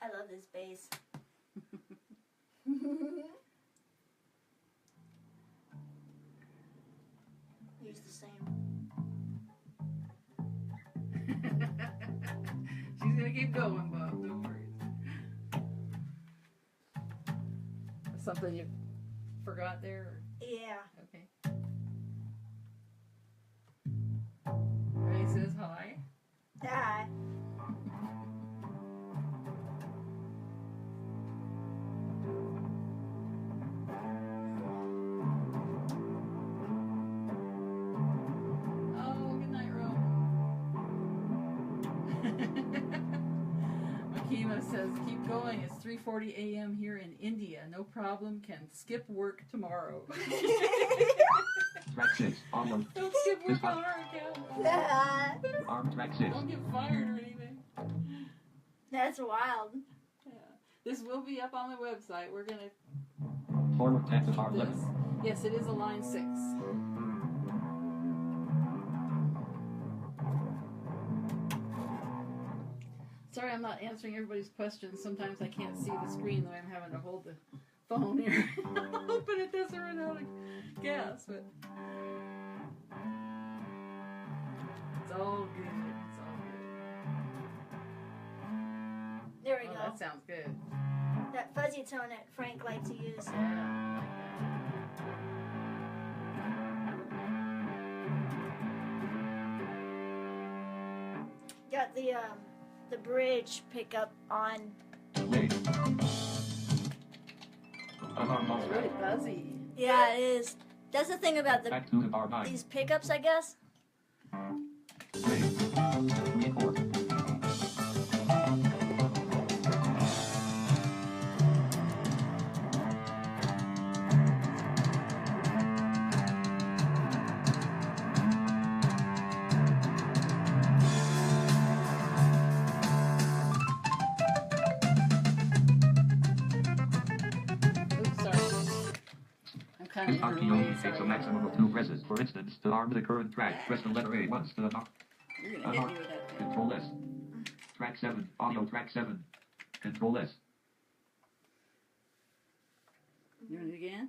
I love this bass. Use the same. She's going to keep going, Bob. Don't worry. Something you forgot there? Yeah. Okay. Ray says hi. Hi. Oh, good night, Ro. Makima says, keep going. It's 3:40 a.m. here in India. No problem. Can skip work tomorrow. Track 6. Audio. Don't skip work on our account. Arm track 6. Don't get fired or anything. That's wild. Yeah. This will be up on the website. We're going to Forward tap to keep R11. this. Yes, it is a line 6. Sorry, I'm not answering everybody's questions. Sometimes I can't see the screen, though I'm having to hold the phone here. Hoping it doesn't run out of gas, but it's all good. It's all good. There we Oh, go. that sounds good. That fuzzy tone that Frank liked to use. Yeah. Got the bridge pickup on. Wait. Alarm It's really track. buzzy. Yeah, it is. That's the thing about Back to the bar 9. these pickups, I guess. Wait. Record. Oops, sorry. I'm kind This of hotkey only takes a maximum of 2 presses. For instance, to arm the current track, press the letter A once to the knob. You're going to hit me with that thing. Control S. Track 7. Audio track 7. Control S. You want it again?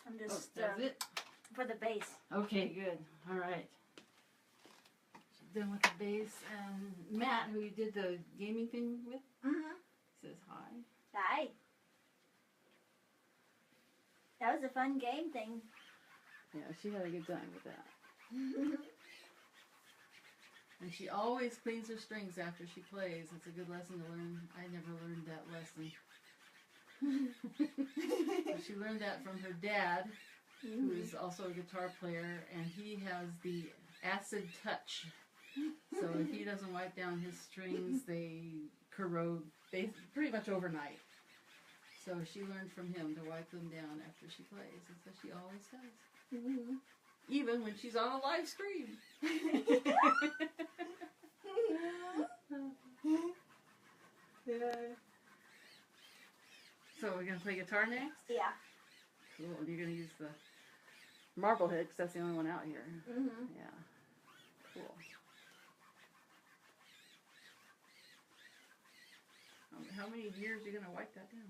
I'm Oh, just that's it? for the bass. Okay, good. All right. She's done with the bass. And Matt, who you did the gaming thing with, Mm-hmm. says hi. Hi. That was a fun game thing. Yeah, she had a good time with that. And she always cleans her strings after she plays. It's a good lesson to learn. I never learned that lesson. But she learned that from her dad, who is also a guitar player, and he has the acid touch. So if he doesn't wipe down his strings, they corrode pretty much overnight. So she learned from him to wipe them down after she plays, and so she always does. Even when she's on a live stream. Yeah. So we're going to play guitar next? Yeah. Cool. And you're going to use the Marblehead, because that's the only one out here. Mm-hmm. Yeah. Cool. How many years are you going to wipe that down?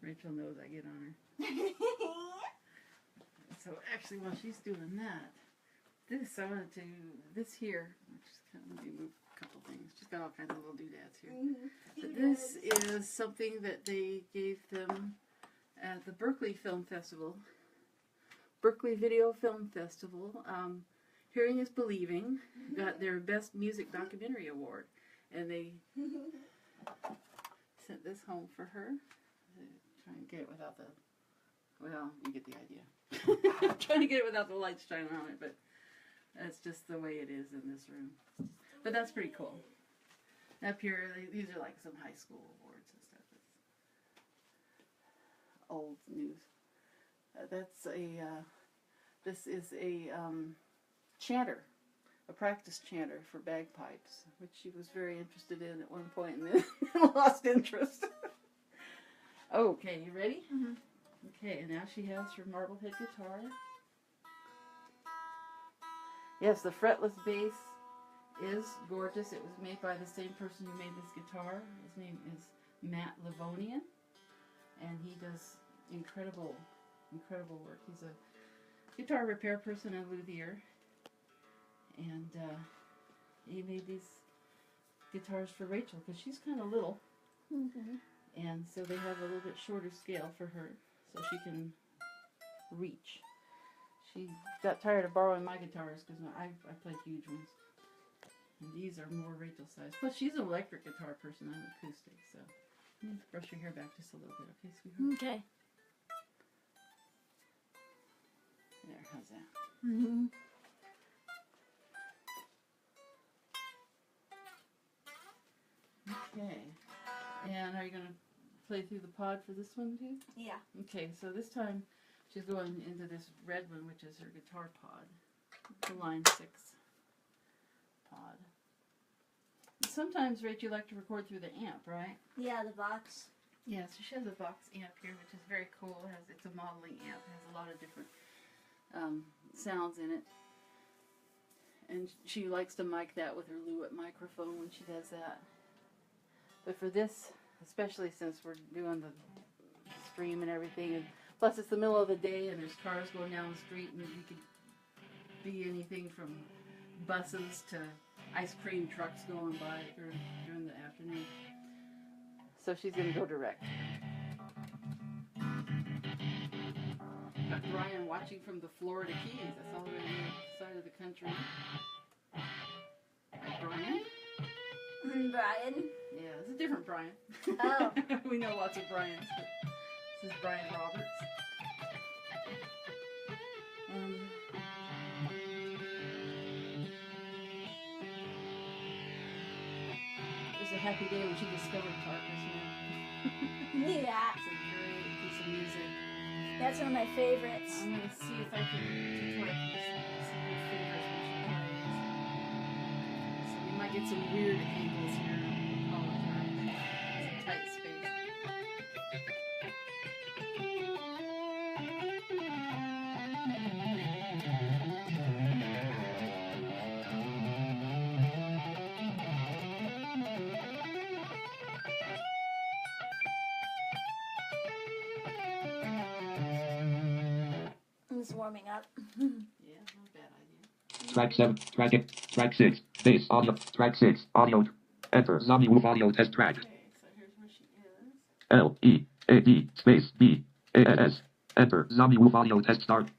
Rachel knows I get on her. So actually, while she's doing that, I wanted to, this here, just kind of, let me move a couple things. She's got all kinds of little doodads here. But this is something that they gave them at the Berkeley Film Festival, Berkeley Video Film Festival. Hearing is Believing got their Best Music Documentary Award, and they sent this home for her. Try and get it without the, well, you get the idea. I'm trying to get it without the lights shining on it, but that's just the way it is in this room. But that's pretty cool. Up here, these are like some high school awards and stuff. It's old news. That's a, this is a chanter, a practice chanter for bagpipes, which she was very interested in at one point and then lost interest. Okay, you ready? Mm-hmm. Okay, and now she has her Marblehead guitar. Yes, the fretless bass is gorgeous. It was made by the same person who made this guitar. His name is Matt Livonian, and he does incredible work. He's a guitar repair person and luthier, and he made these guitars for Rachel because she's kind of little, and so they have a little bit shorter scale for her so she can reach. She got tired of borrowing my guitars because I play huge ones. And these are more Rachel size. Plus, she's an electric guitar person. I'm acoustic, so you need to brush your hair back just a little bit, okay, sweetheart? Okay. There, how's that? Mm-hmm. Okay. And are you going to play through the pod for this one, too? Yeah. Okay, so this time she's going into this red one, which is her guitar pod. The line 6 pod. Sometimes, Rach, you like to record through the amp, right? Yeah, the box. Yeah, so she has a Vox amp here, which is very cool. It's a modeling amp. It has a lot of different sounds in it. And she likes to mic that with her Lewitt microphone when she does that. But for this, especially since we're doing the stream and everything, and plus it's the middle of the day and there's cars going down the street, and you could be anything from buses to ice cream trucks going by during the afternoon. So she's going to go direct. Got Brian watching from the Florida Keys. That's all the way on the side of the country. Right, Brian? Brian? Yeah, it's a different Brian. Oh. We know lots of Brians, but this is Brian Roberts. And it was a happy day when she discovered Tarkus. Yeah. It's a great piece of music. That's one of my favorites. I'm going to see if I can see your fingers when she plays. So we might get some weird angles here. I apologize. It's a tight space. It's warming up. Yeah, not a bad idea. Track 7, track 8, track 6, bass audio, track 6, audio, enter, Zomby Woof audio test track, Okay, so here's where she is. L-E-A-D, space, B-A-S, enter, Zomby Woof audio test start,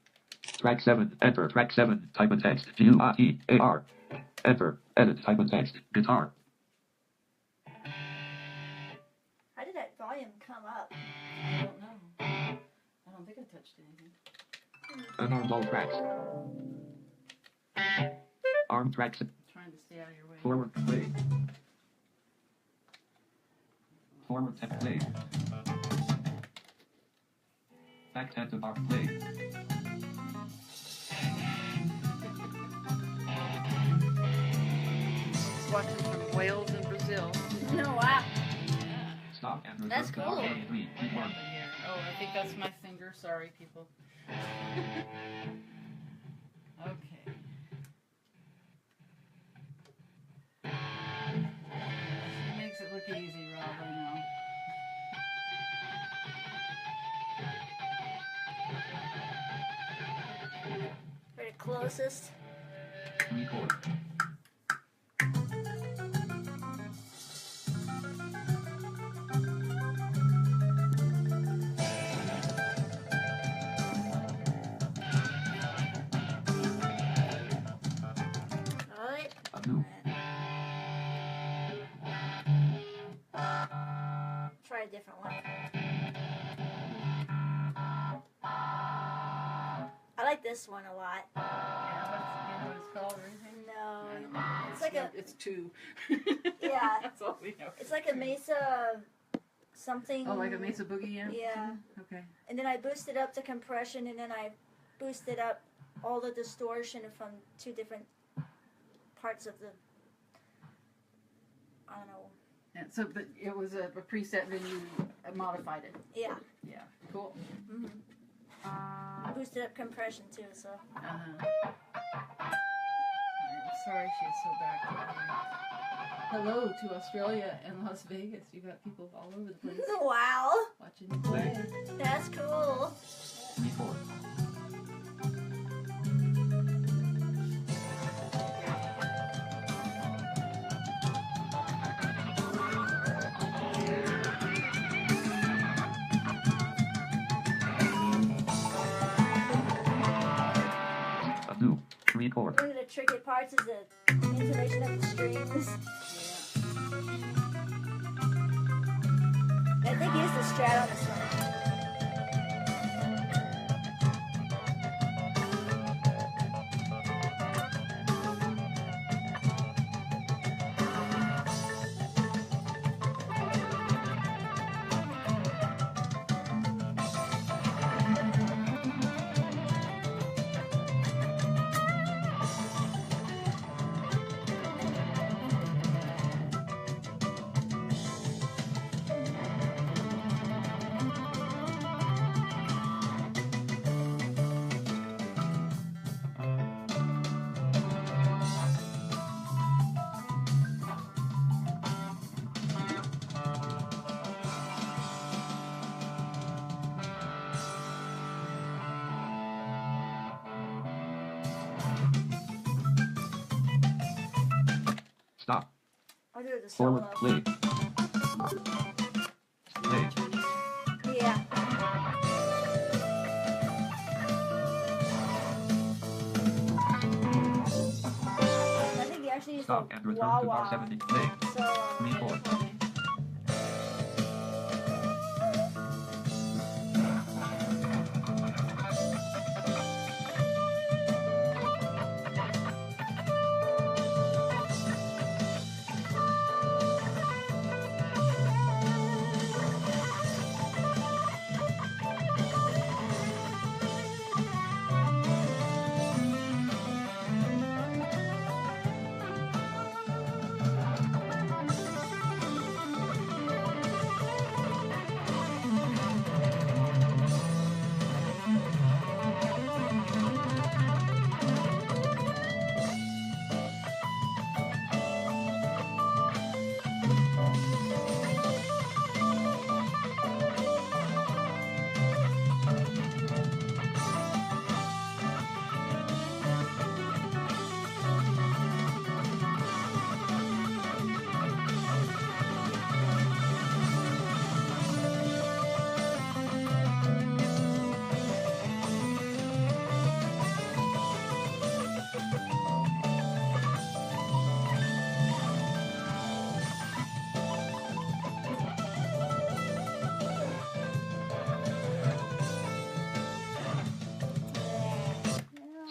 track 7, enter, track 7, type in text, G-U-I-E-A-R, enter, edit, type in text, guitar, How did that volume come up? I don't know. I don't think I touched anything. unarmed all tracks, arm tracks, Trying to stay out of your way. forward, play, forward 10, play, back 10 to bar, play, Just watching from Wales and Brazil. No, wow. stop and reverse That's to bar cool. A, 3, What 1. happened here? Oh, I think that's my finger. Sorry, people. Okay. She makes it look easy, Rob, I know. Very closest. Record. different one. I like this one a lot. Yeah, you know what it's called or anything? No, it's like It's two. Yeah. That's all we know. it's like a Mesa something. Oh, like a Mesa Boogie amp? Yeah. Okay. And then I boosted up the compression, and then I boosted up all the distortion from two different parts of the, I don't know. And so, but it was a preset, and then you modified it. Yeah. Yeah. Cool. Mm-hmm. Boosted up compression too, so. I'm sorry she's so back. Hello to Australia and Las Vegas. You got people all over the place Wow. watching you play. That's cool. Record. New. Record. One of the tricky parts is the intonation of the strings. I think he used the Strat on this one. Stop. I'll do the solo. Forward. Play. Play. Yeah. I think he actually used Stop the and return wah to bar wah. 70. Play. So, Record.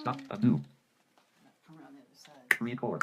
Stop. Undo. Come around the other side. Record.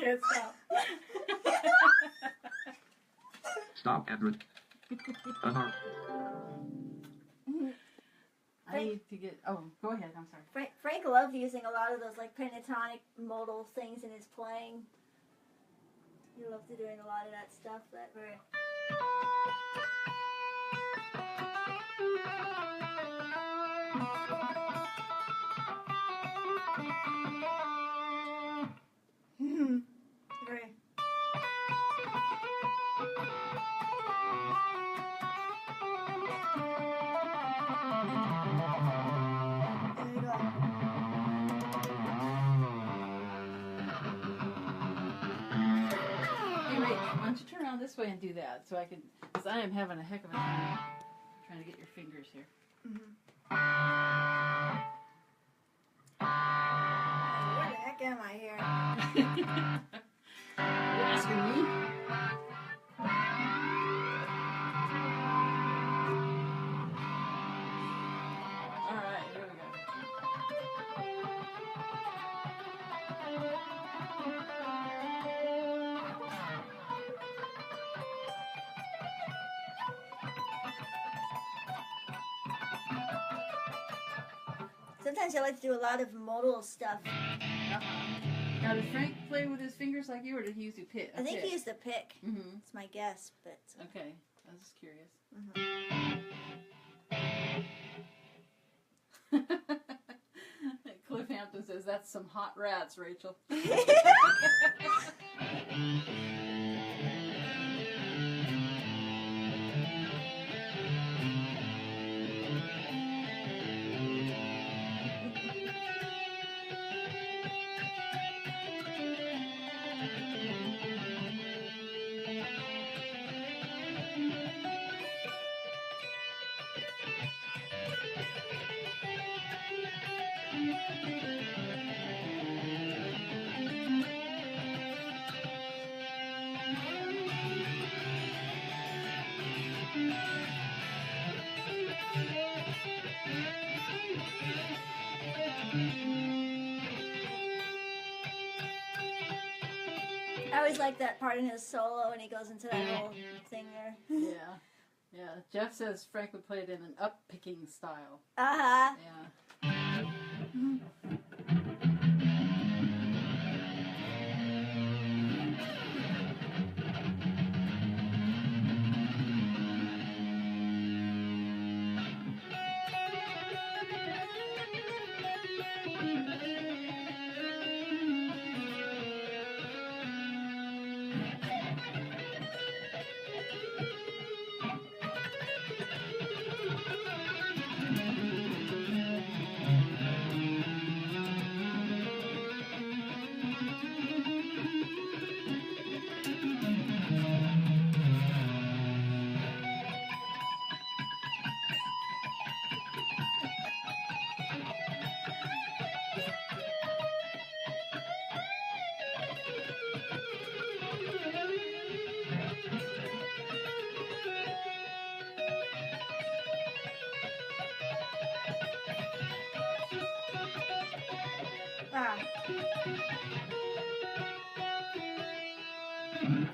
Should stop. Stop, Android. Unarmed. I need to get. Oh, go ahead. I'm sorry. Frank loved using a lot of those like pentatonic modal things in his playing. He loved doing a lot of that stuff. That very. Very. Why don't you turn around this way and do that so I can, because I am having a heck of a time trying to get your fingers here. Where the heck am I here? You're asking me? Alright, here we go. Sometimes I like to do a lot of modal stuff. Now, did Frank play with his fingers like you, or did he use a pick? I think he used a pick. Mm-hmm. It's my guess, but. Okay, I was just curious. Cliff Hampton says, that's some hot rats, Rachel. I always like that part in his solo when he goes into that whole thing there. Yeah. Jeff says Frank would play it in an up-picking style. Uh-huh. Yeah.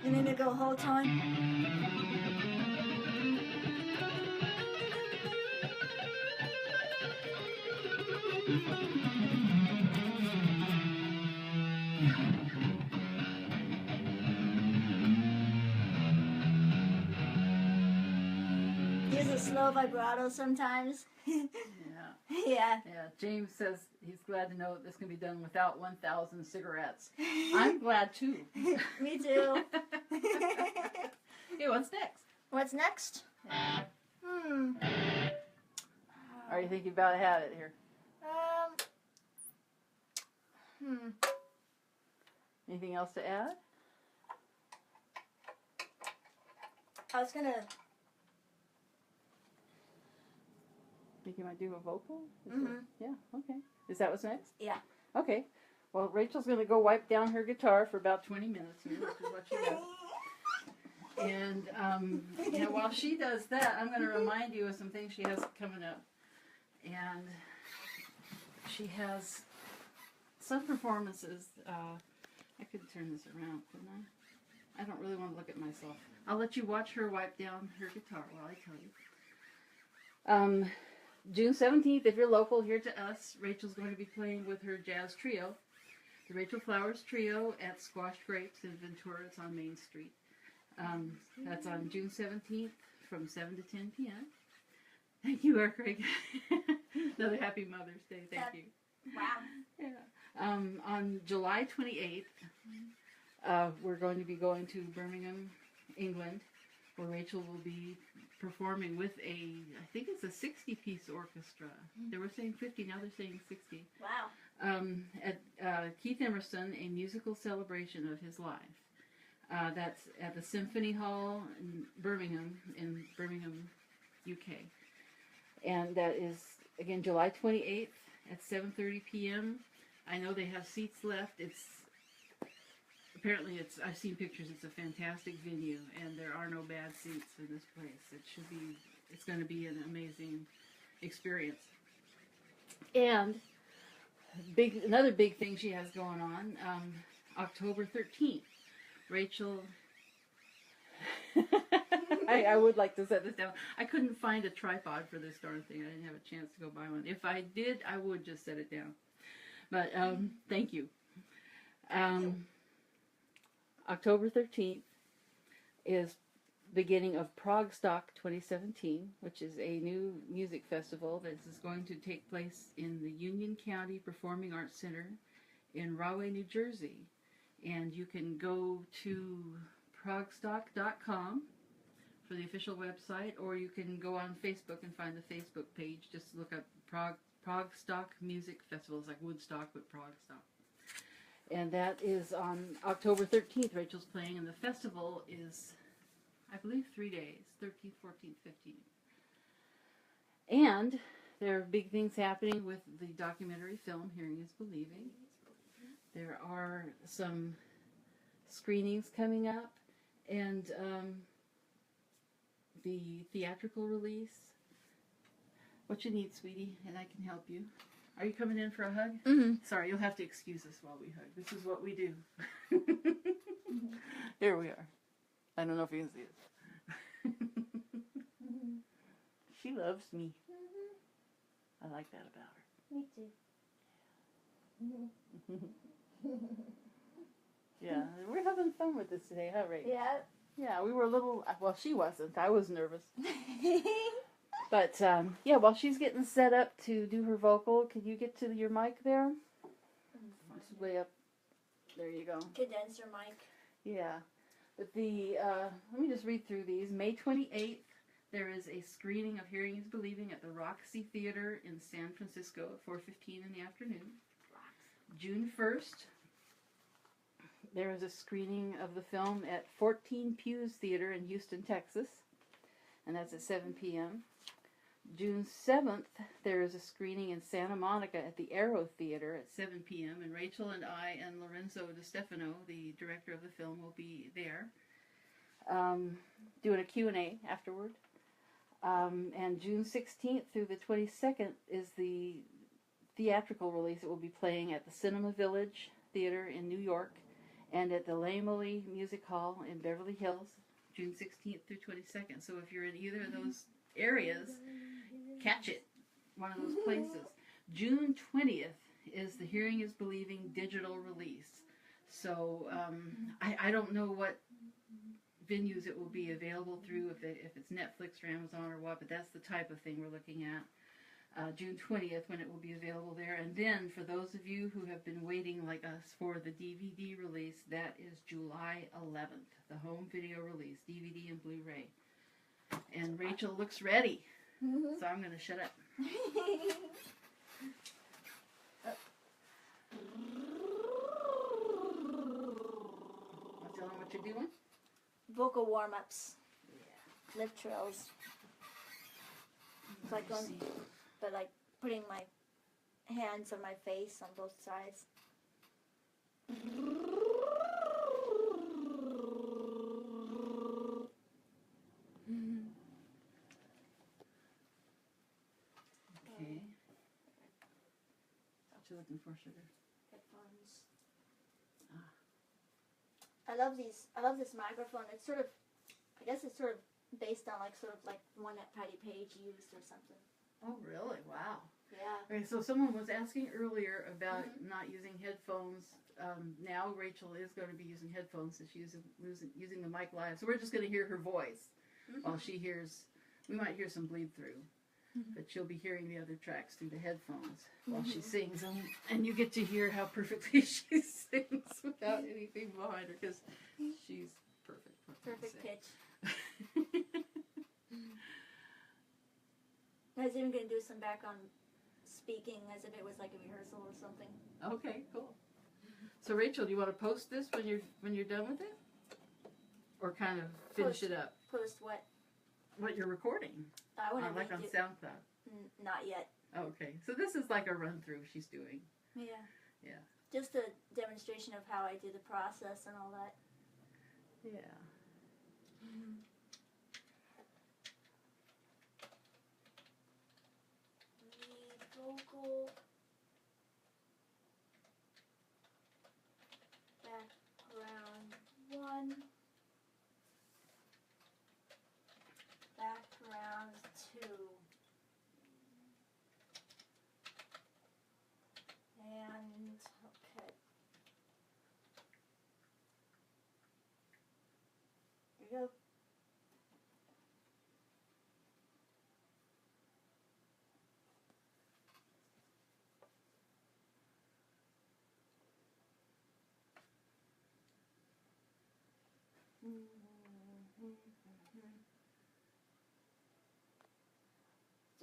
And then they go whole time. Use a slow vibrato sometimes. Yeah. James says he's glad to know that this can be done without 1,000 cigarettes. I'm glad too. Me too. Okay, what's next? What's next? Are you thinking about had it here? Anything else to add? I was gonna. Think you might do a vocal? Mm-hmm. Yeah, okay. Is that what's next? Yeah. Okay. Well, Rachel's going to go wipe down her guitar for about 20 minutes here, which is what she does. And while she does that, I'm going to remind you of some things she has coming up. And she has some performances I could turn this around, couldn't I? I don't really want to look at myself. I'll let you watch her wipe down her guitar while I tell you. June 17th, if you're local here to us, Rachel's going to be playing with her jazz trio, the Rachel Flowers Trio at Squashed Grapes in Ventura. It's on Main Street. That's on June 17th from 7 to 10 p.m. Thank you, R. Craig. Another happy Mother's Day. Thank you. Wow. Yeah. On July 28th, we're going to be going to Birmingham, England, where Rachel will be performing with I think it's a 60-piece orchestra. They were saying 50, now they're saying 60. Wow. At Keith Emerson, a musical celebration of his life. That's at the Symphony Hall in Birmingham, UK. And that is, again, July 28th at 7:30 p.m. I know they have seats left. Apparently, I've seen pictures. It's a fantastic venue, and there are no bad seats in this place. It's going to be an amazing experience. And another big thing she has going on, October 13th, Rachel. I would like to set this down. I couldn't find a tripod for this darn thing. I didn't have a chance to go buy one. If I did, I would just set it down. But thank you. October 13th is beginning of Prague Stock 2017, which is a new music festival that is going to take place in the Union County Performing Arts Center in Rahway, New Jersey. And you can go to progstock.com for the official website, or you can go on Facebook and find the Facebook page. Just look up Prague Stock Music Festival. It's like Woodstock, but Prague Stock. And that is on October 13th. Rachel's playing, and the festival is, I believe, 3 days, 13th, 14th, 15th. And there are big things happening with the documentary film, Hearing is Believing. There are some screenings coming up, and the theatrical release. What you need, sweetie, and I can help you. Are you coming in for a hug? Mm-hmm. Sorry, you'll have to excuse us while we hug. This is what we do. Here we are. I don't know if you can see us. She loves me. I like that about her. Me too. Yeah, we're having fun with this today, huh, Ray? Yeah. Yeah, we were a little, well, she wasn't. I was nervous. But, yeah, while she's getting set up to do her vocal, can you get to your mic there? It's way up. There you go. Condenser mic. Yeah. But let me just read through these. May 28th, there is a screening of Hearing is Believing at the Roxy Theater in San Francisco at 4:15 in the afternoon. June 1st, there is a screening of the film at 14 Pews Theater in Houston, Texas, and that's at 7 p.m. June 7th, there is a screening in Santa Monica at the Arrow Theater at 7 p.m., and Rachel and I and Lorenzo DiStefano, the director of the film, will be there doing a Q&A afterward. And June 16th through the 22nd is the theatrical release. It will be playing at the Cinema Village Theater in New York and at the Lamely Music Hall in Beverly Hills, June 16th through 22nd. So if you're in either of those areas, catch it, one of those places. June 20th is the Hearing is Believing digital release. So I don't know what venues it will be available through, if it's Netflix or Amazon or what, but that's the type of thing we're looking at. June 20th when it will be available there. And then for those of you who have been waiting like us for the DVD release, that is July 11th, the home video release, DVD and Blu-ray. And Rachel looks ready, so I'm going to shut up. Want to tell them what you're doing? Vocal warm-ups. Yeah. Lip trills. It's like but like putting my hands on my face on both sides. Okay. What you looking for, sugar? Headphones. love this microphone. It's sort of, I guess it's sort of based on like one that Patty Page used or something. Oh, really? Wow. Yeah. Okay, so someone was asking earlier about not using headphones. Now Rachel is going to be using headphones, so she's using the mic live. So we're just going to hear her voice while she hears. We might hear some bleed through, but she'll be hearing the other tracks through the headphones while she sings, and you get to hear how perfectly she sings without anything behind her, because she's perfect. Perfect pitch. I was even going to do some background speaking as if it was like a rehearsal or something. Okay, cool. So Rachel, do you want to post this when you're done with it, or kind of finish it up? Post what? What you're recording? I want to like on SoundCloud. Not yet. Okay, so this is like a run through she's doing. Yeah. Yeah. Just a demonstration of how I do the process and all that. Yeah. Lead vocal. Background 1. Background 2. And, okay. Here we go.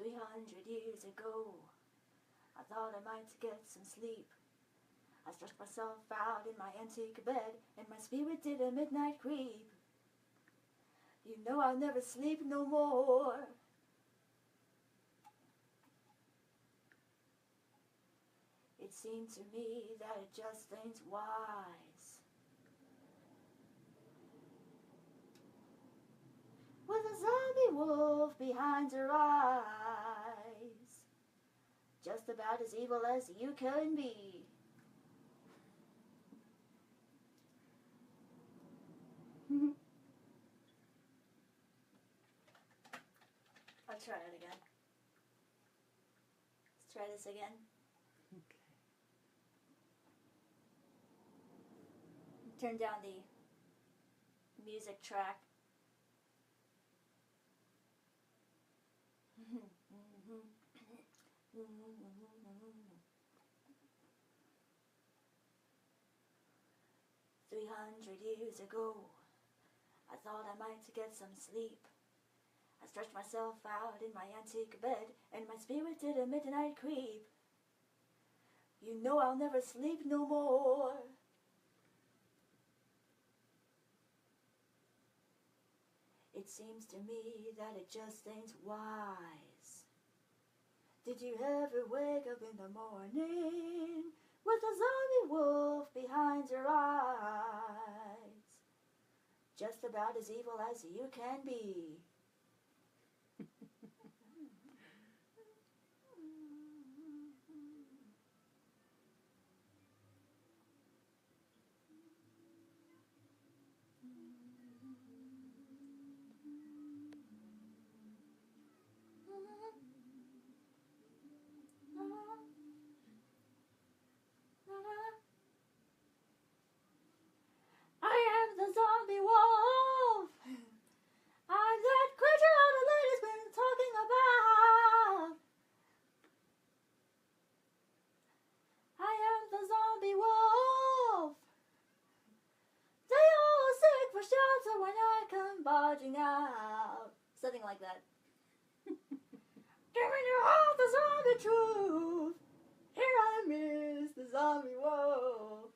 $300 ago, I thought I might get some sleep. I stretched myself out in my antique bed, and my spirit did a midnight creep. You know I'll never sleep no more. It seemed to me that it just ain't wise. With a zombie wolf behind her eyes, just about as evil as you can be. I'll try it again. Let's try this again. Okay. Turn down the music track. $300 ago, I thought I might get some sleep. I stretched myself out in my antique bed, and my spirit did a midnight creep. You know I'll never sleep no more. It seems to me that it just ain't wise. Did you ever wake up in the morning with a zombie wolf behind your eyes, just about as evil as you can be? I am the zombie wolf. I'm that creature all the lady's been talking about. I am the zombie wolf. They all seek for shelter when I come barging out. Something like that. Giving you all the zombie truth. Here I miss the zombie wolf.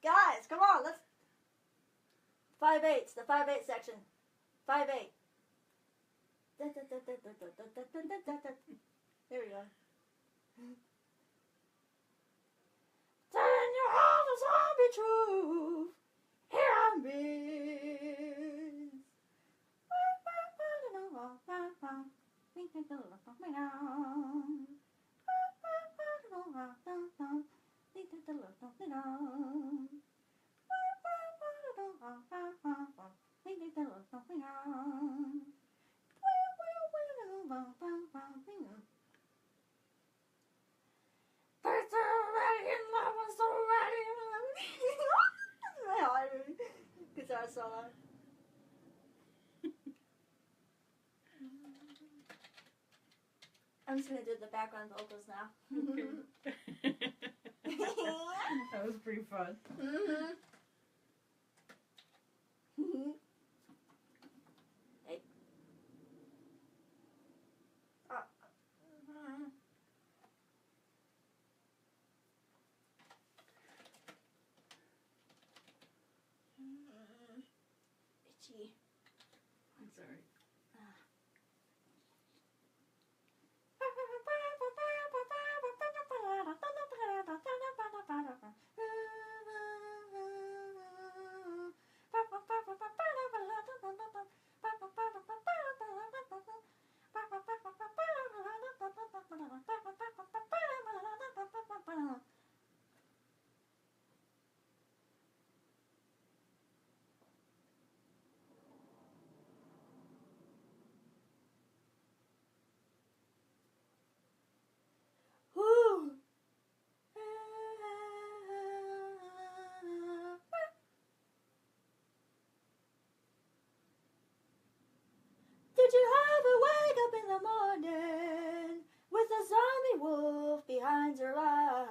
Guys, come on, let's 5/8, the 5/8 section. 5/8. There we go. Telling you all the zombie truth. Here I miss. Guitar solo. I'm just gonna do the background vocals now. That was pretty fun. Mm-hmm. Hey. Itchy. I'm sorry. Woo. Did you ever wake up in the morning with a zombie wolf behind your eyes?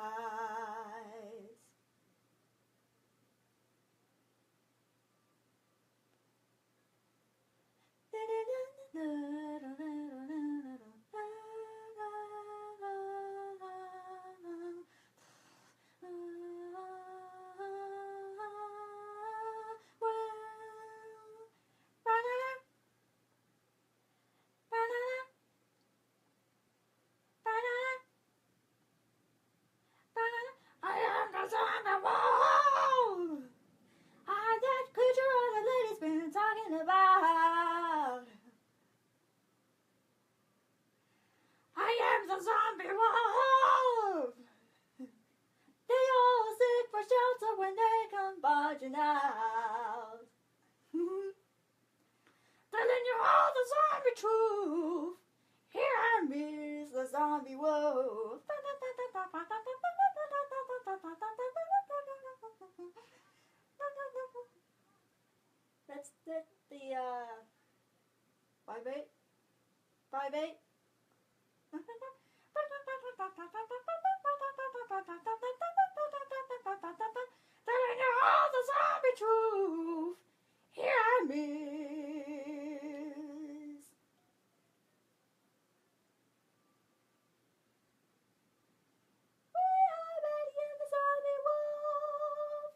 I am the zombie wolf. I'm that creature all the lady's been talking about. I am the zombie wolf. They all seek for shelter when they come barging out. Telling you all the zombie truth. Here I miss the zombie wolf. That's the vibrate. Telling you all the zombie truth. Here I miss. We are ready in the zombie wolf.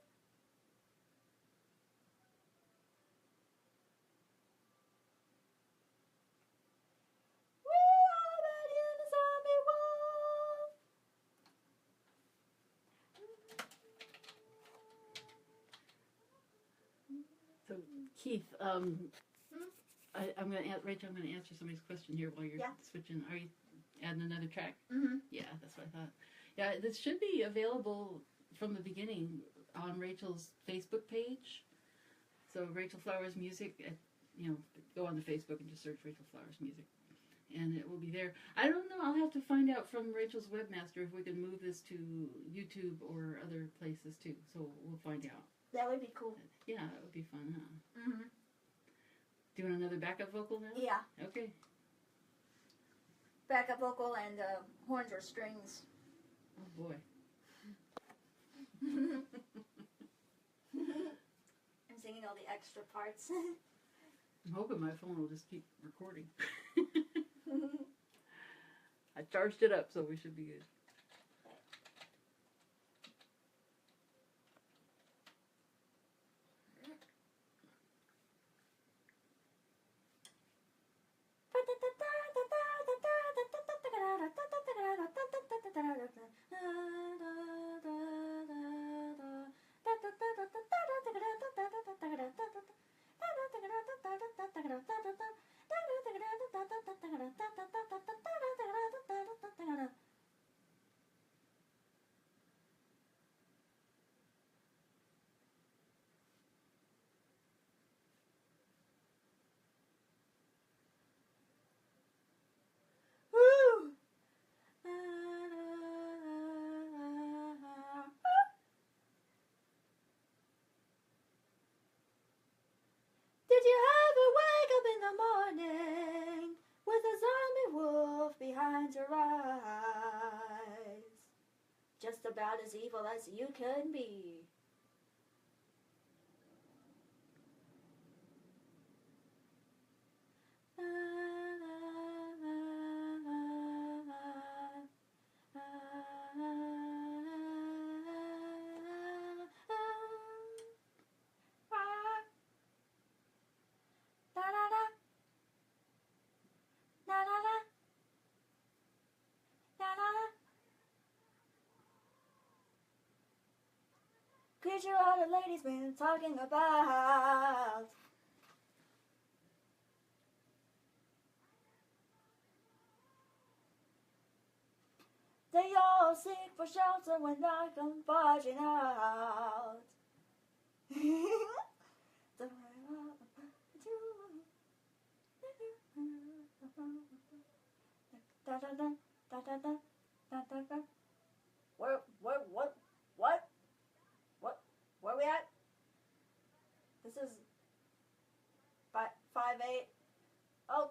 We are ready in the zombie wolf. So, Keith, I'm gonna Rachel. I'm gonna answer somebody's question here while you're switching. Are you adding another track? Mm-hmm. Yeah, that's what I thought. Yeah, this should be available from the beginning on Rachel's Facebook page. So Rachel Flowers Music, go on to Facebook and just search Rachel Flowers Music, and it will be there. I don't know. I'll have to find out from Rachel's webmaster if we can move this to YouTube or other places too. So we'll find out. That would be cool. Yeah, that would be fun, huh? Mm-hmm. Doing another backup vocal now? Yeah. Okay. Backup vocal and horns or strings. Oh boy. I'm singing all the extra parts. I'm hoping my phone will just keep recording. I charged it up, so we should be good. time to rise. Just about as evil as you can be. Creature all the ladies been talking about. They all seek for shelter when I come barging out. Where we at? This is 5/8. Oh.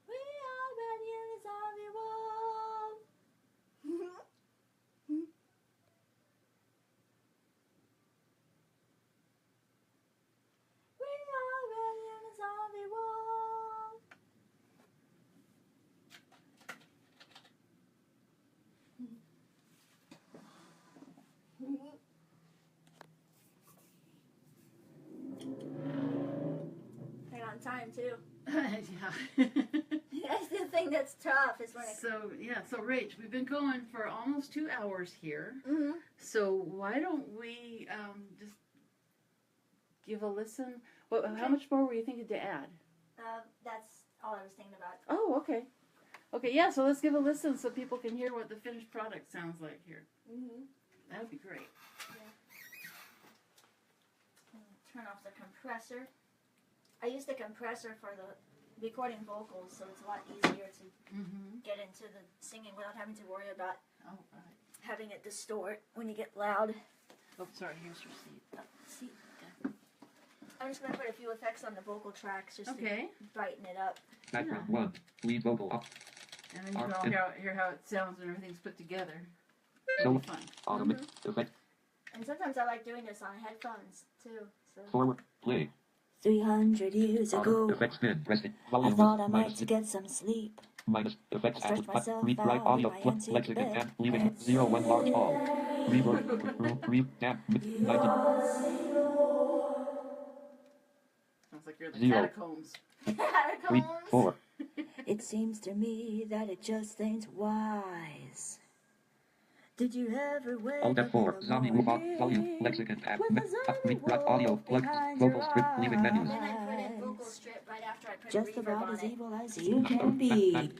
We are ready in the zombie wolf. We are ready in the zombie wolf. Right on time too. Yeah. That's the thing that's tough is when it. So Rach, we've been going for almost 2 hours here. Mm-hmm. So why don't we just give a listen? Well, how much more were you thinking to add? That's all I was thinking about. Oh, okay. Okay, yeah. So let's give a listen so people can hear what the finished product sounds like here. Mm-hmm. That would be great. Turn off the compressor. I use the compressor for the recording vocals, so it's a lot easier to get into the singing without having to worry about having it distort when you get loud. Oh, sorry. Here's your seat. See, I'm just going to put a few effects on the vocal tracks just to brighten it up. Background 1. Lead vocal up. And then you can all hear how it sounds when everything's put together. So, It'll be fun. automatic effect. And sometimes I like doing this on headphones, too. So. Forward. Play. 300 years ago, Effects spin. Press it. I Volume thought I might minus to get some sleep. minus effects I stretched added. myself Read out right audio. in my antique Lexicon bed. and leaving 0 1 large all. Reverb. Damp. 90. Sounds like you're in the 0. catacombs. 3 4. It seems to me that it just ain't wise. Did you ever wake Alt up F4. in the Zombie Woof on morning volume. Lexicon tab. with a zombie Read right audio. wolf Plug. behind Vocal your strip. Leaving menus. eyes? Then I put in vocal strip right after I put Just reverb about on as it. evil as you can be.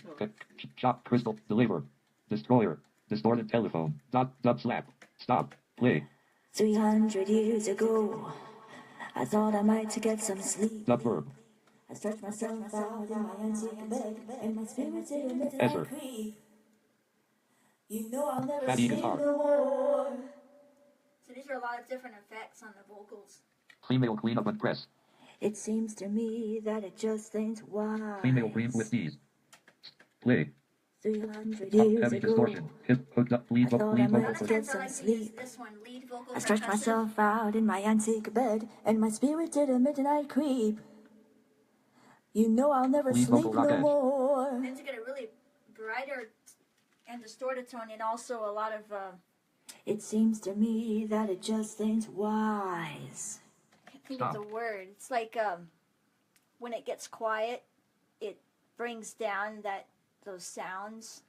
Okay. Chop. Crystal. Deliver. Destroyer. Distorted telephone. Dub slap. Stop. Play. 300 years ago, I thought I might to get some sleep. Dub verb. I stretched myself out in my antique bed, and my spirit did a midnight Ezra. creep. You know I'll never Fatty sleep guitar. no more. So these are a lot of different effects on the vocals. Female clean up and press. It seems to me that it just ain't wise. Female cream with knees. Play. 300 Top years heavy ago, distortion. Hip hooked up. I Lead thought I vocal might for get some sleep. This one, lead vocal I stretched percussive. myself out in my antique bed, and my spirit did a midnight creep. You know I'll never Lead sleep vocal rock no edge. more. Then to get a really brighter and distorted tone, and also a lot of It seems to me that it just ain't wise. I can't think of Stop. the word. It's like when it gets quiet, it brings down those sounds,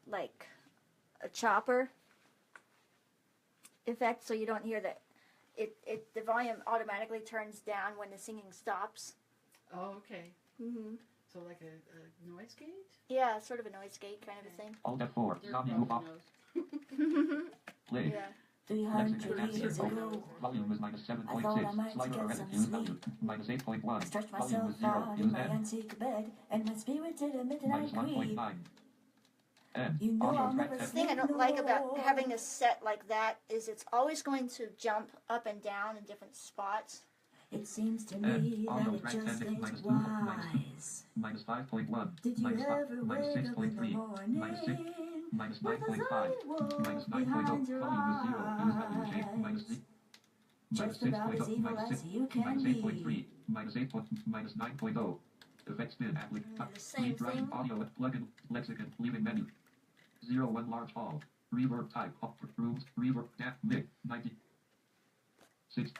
like a chopper effect, so you don't hear that. The volume automatically turns down when the singing stops. Oh, okay. Mm-hmm. So like a noise gate? Yeah, sort of a noise gate kind of a thing. Alt F4. Dirk Zombie probably Woof off. knows. Play. Yeah. 300 years ago, Volume is minus I thought I 7.6. might Slider get already. some Use value. sleep. Minus 8.1. I stretched Volume myself is 0. out in Use my N. antique bed, and my spirit did a midnight Minus creep. 1.9. N. You know Audio I'll track never 10. The thing I sleep don't no like about more. having a set like that is it's always going to jump up and down in different spots. It seems to me that Audio it track just 10. ain't Minus 2. wise. Minus 5.1. Did you Minus ever 5. Minus wake up in the 6.3. morning Minus 6. Minus with a 9.5. zombie wolf Minus 9.0. behind your Volume is 0. Use value shape. Minus eyes? 6. Minus Just about 6.0. as evil Minus as 6. you can Minus be. 8.3. Minus 8. Minus 9.0. Effects bin. The same thing. Audio. Plugin. Lexicon. Leaving menu. 0 1 large hall. Reverb type. Rooms. Reverb. Gap. Mid. 90. 6.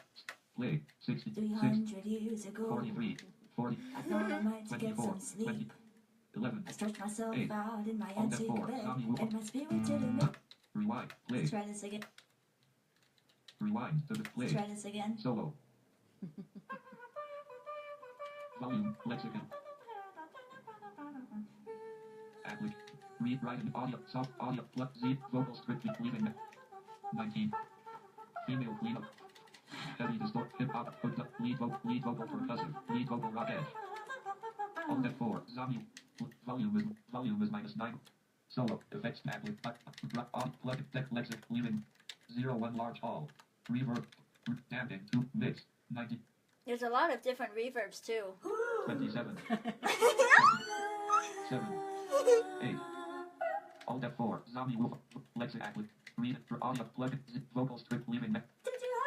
Play. 60. 6. 300 years ago, 43. 40. I thought I might get 24. some sleep. 20. 11. I stretched myself 8. out in my All that antique 4. bed, Zomby Woof. and my spirit did a mid. Rewind. Play. Let's try this again. Rewind to the Let's play. try this again. Solo. Volume. Lexicon. Applic. Read writing audio. Soft audio. Plus Z. Vocal script. Leaving. 19. Female cleanup. Heavy distort. Hip hop. Hooked up. Lead vocal percussive. Lead vocal rock edge. All that 4. Zombie. Volume is minus 9. Solo. Effects. Applic. Plug. Deck. Lexic. Leaving. 0 1 large hall. Reverb. Damping. 2. Mix. 90. There's a lot of different reverbs too. 27. 7. 8. All that 4. Zombie Woof. Lexic. Applic. Read. Audio. Plug. Vocal strip. Leaving.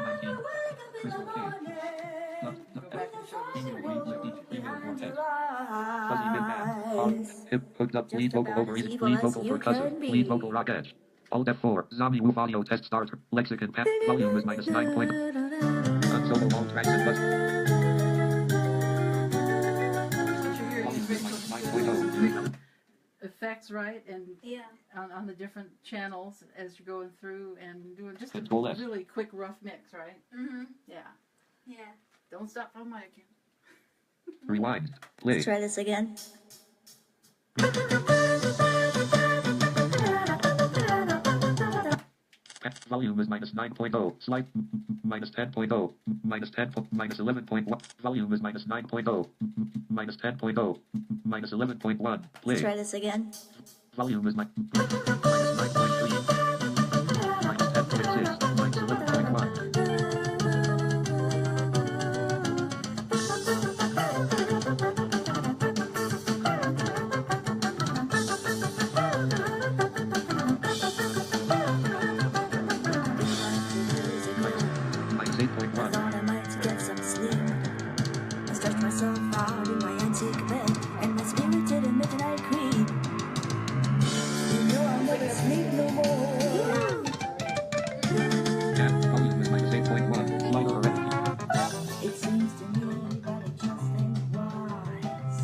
19. Crystal Cage. Go back and show the Female screen. lead. Female quartet. Fuzzy Fuzzy mid bass. Hip hooked up. Lead vocal over easy. Lead vocal percussive. Lead vocal rock edge. All that 4. Zombie Woof audio test starter. Lexicon. Volume is minus 9 point. Unsolo all tracks and buttons. So you're hearing Volume is minus 9.0. effects, right? And Yeah. on the different channels as you're going through and doing just a Control S. really quick rough mix, right? Mm-hmm. Yeah. Yeah. Don't stop on my account. Rewind. Play. Let's try this again. Volume is minus 9.0. Slide. Minus 10.0. Minus 10. Minus 11.1. Volume is minus 9.0. Minus 10.0. Minus 11.1. Play. Let's try this again. Volume is minus 9.3. Minus 10.6. Minus 11.1. Minus I 8.1. thought I might get some sleep. I stretched myself out in my antique bed, and my spirit did a midnight creep. You know I'll never sleep no more. Volume is minus 8.1. Slider already. It seems to me that it just ain't wise.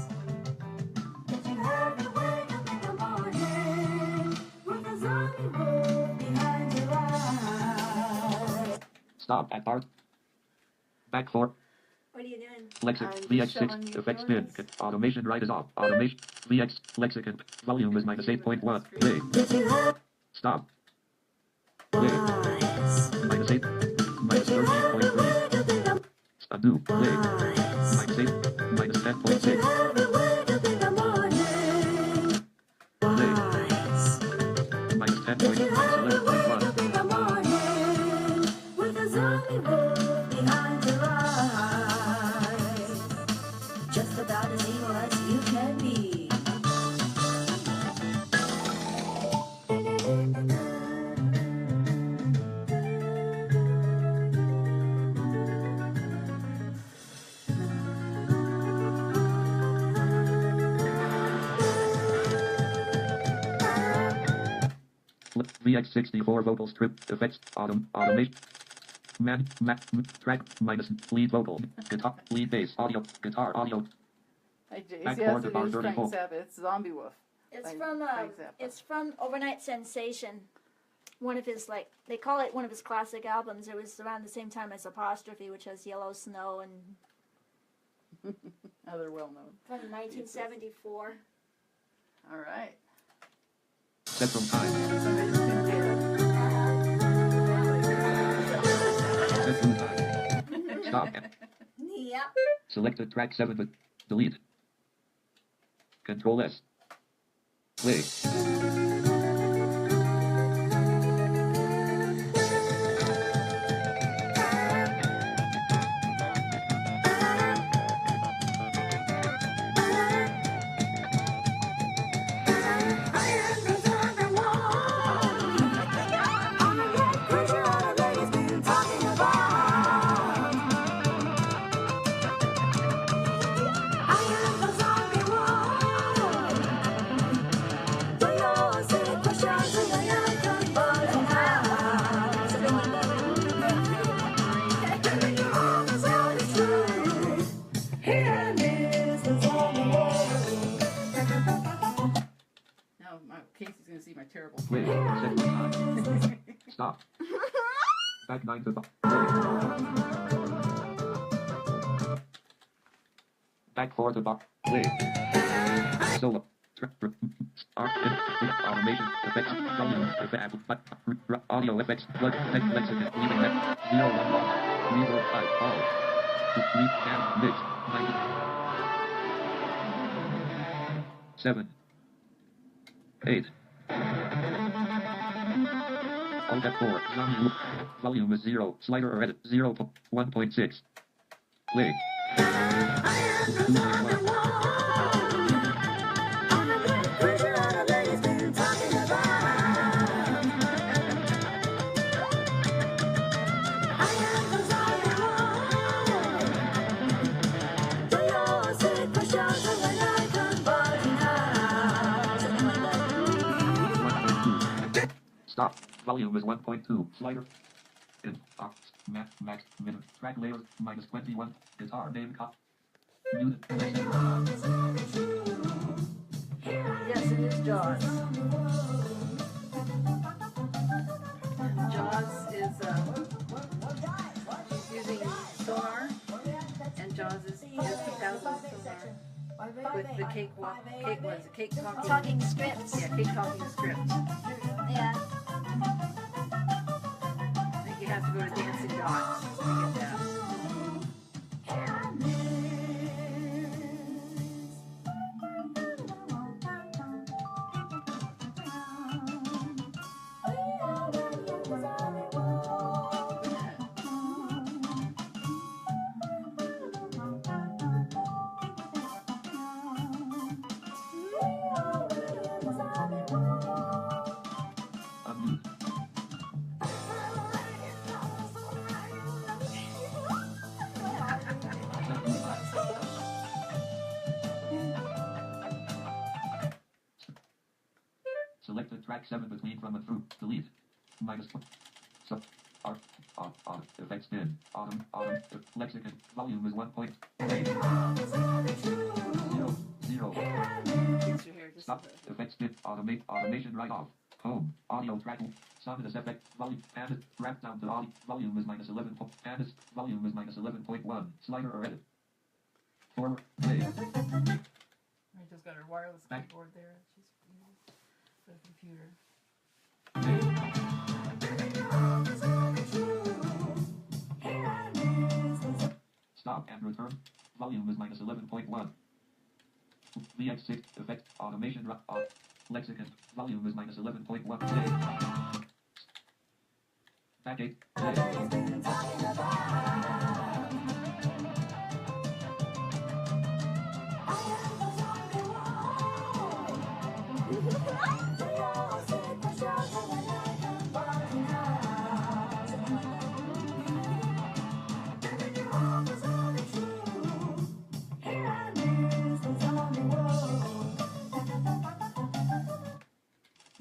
That you have to wake up in the morning with a zombie wolf behind your eyes. Stop at part. Back 4. What are you doing? Lexicon. I'm just VX6. showing you Effects yours. bin. Automation right is off. Automation. VX. Lexicon. Volume is minus 8.1. Play. Did you have Stop. Play. wise? Minus 8. Minus 13.3. Undo. Play. Minus 8. Minus 10.6. Wise. Minus 10. Minus 11.1. With a zombie wolf behind your eyes. Just about as evil as you can be. VX64 vocal strip. Effects. Automation. Track. Minus. Lead vocal. Guitar. Lead bass. Audio. Guitar. Audio. Hey, Jace, Back yes, forward it about is Frank 34. Zappa. It's Zombie Woof. It's Frank- from Frank Zappa. it's from Over-Nite Sensation. One of his they call it one of his classic albums. It was around the same time as Apostrophe, which has Yellow Snow, and Other well known. from 1974. All right. Set from time. Somebody's been dead. Stop. Yep. Selected track 7 but delete. Control S. Play. Now Casey's going to see my terrible Play. Set time. Stop. Back 9 to play. Back 4 to play. Solo. Automation effects. Volume effect. Audio effects. Plug effect. Lexicon. Leaving left. 0 1 loss. 3 4 5 all. 3 cam mix. 7 8 Alt F4. Zomby Woof. Volume is 0. Slider or edit. 0 1.6. Play. Stop. Volume is 1.2. Slider. In. Max. Minute. Track layers. Minus 21. Guitar name. Unit. Yes, it is Jaws. Jaws is using sonar, and Jaws is compatible with sonar with the Cakewalk. CakeTalking. Talking scripts. Yeah, CakeTalking script. Yeah. I think you have to go to Dancing Dots to get that. Selected track 7 between from and through. Delete. Minus 1. Sub. Art. Effects bin. Autumn. Lexicon. Volume is 1.8. 0. Gets your hair just Stop. Effects bin. Automation right off. Home. Audio track. Soundness effect. Volume. Panel. Wrap down to audio. Volume is minus 11. Panel. Volume is minus 11.1. Slider or edit. Forward. Play. I just got her wireless Back. keyboard there. She's for the computer. Stop and return. Volume is minus 11.1. VX6 effect. Automation. Lexicon. Volume is minus 11.1. Play. Back 8. Play.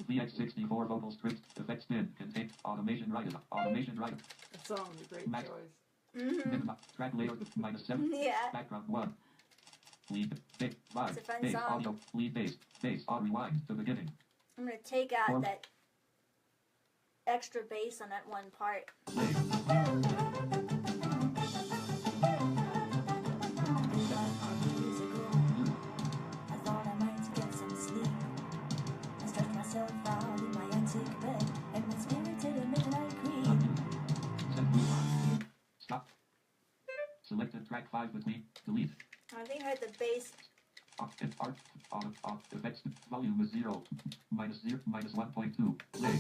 VX64 vocal script. Effects bin. Contain. Automation writer. That song is a great Max. choice. Minimum. Track layer. minus 7. Yeah. Background 1. Lead. Bass. Live. It's a fun Bass. song. Audio. Lead bass. Bass. Audio rewind to beginning. I'm gonna take out Or- that extra bass on that one part. Play. I thought I might get some sleep. I stretched myself out in my antique bed, and my spirit did a midnight creep. Stop. Selected track 5 between. Delete. I think I had the bass. Art. Effects. Volume is 0. Minus 1.2. Play.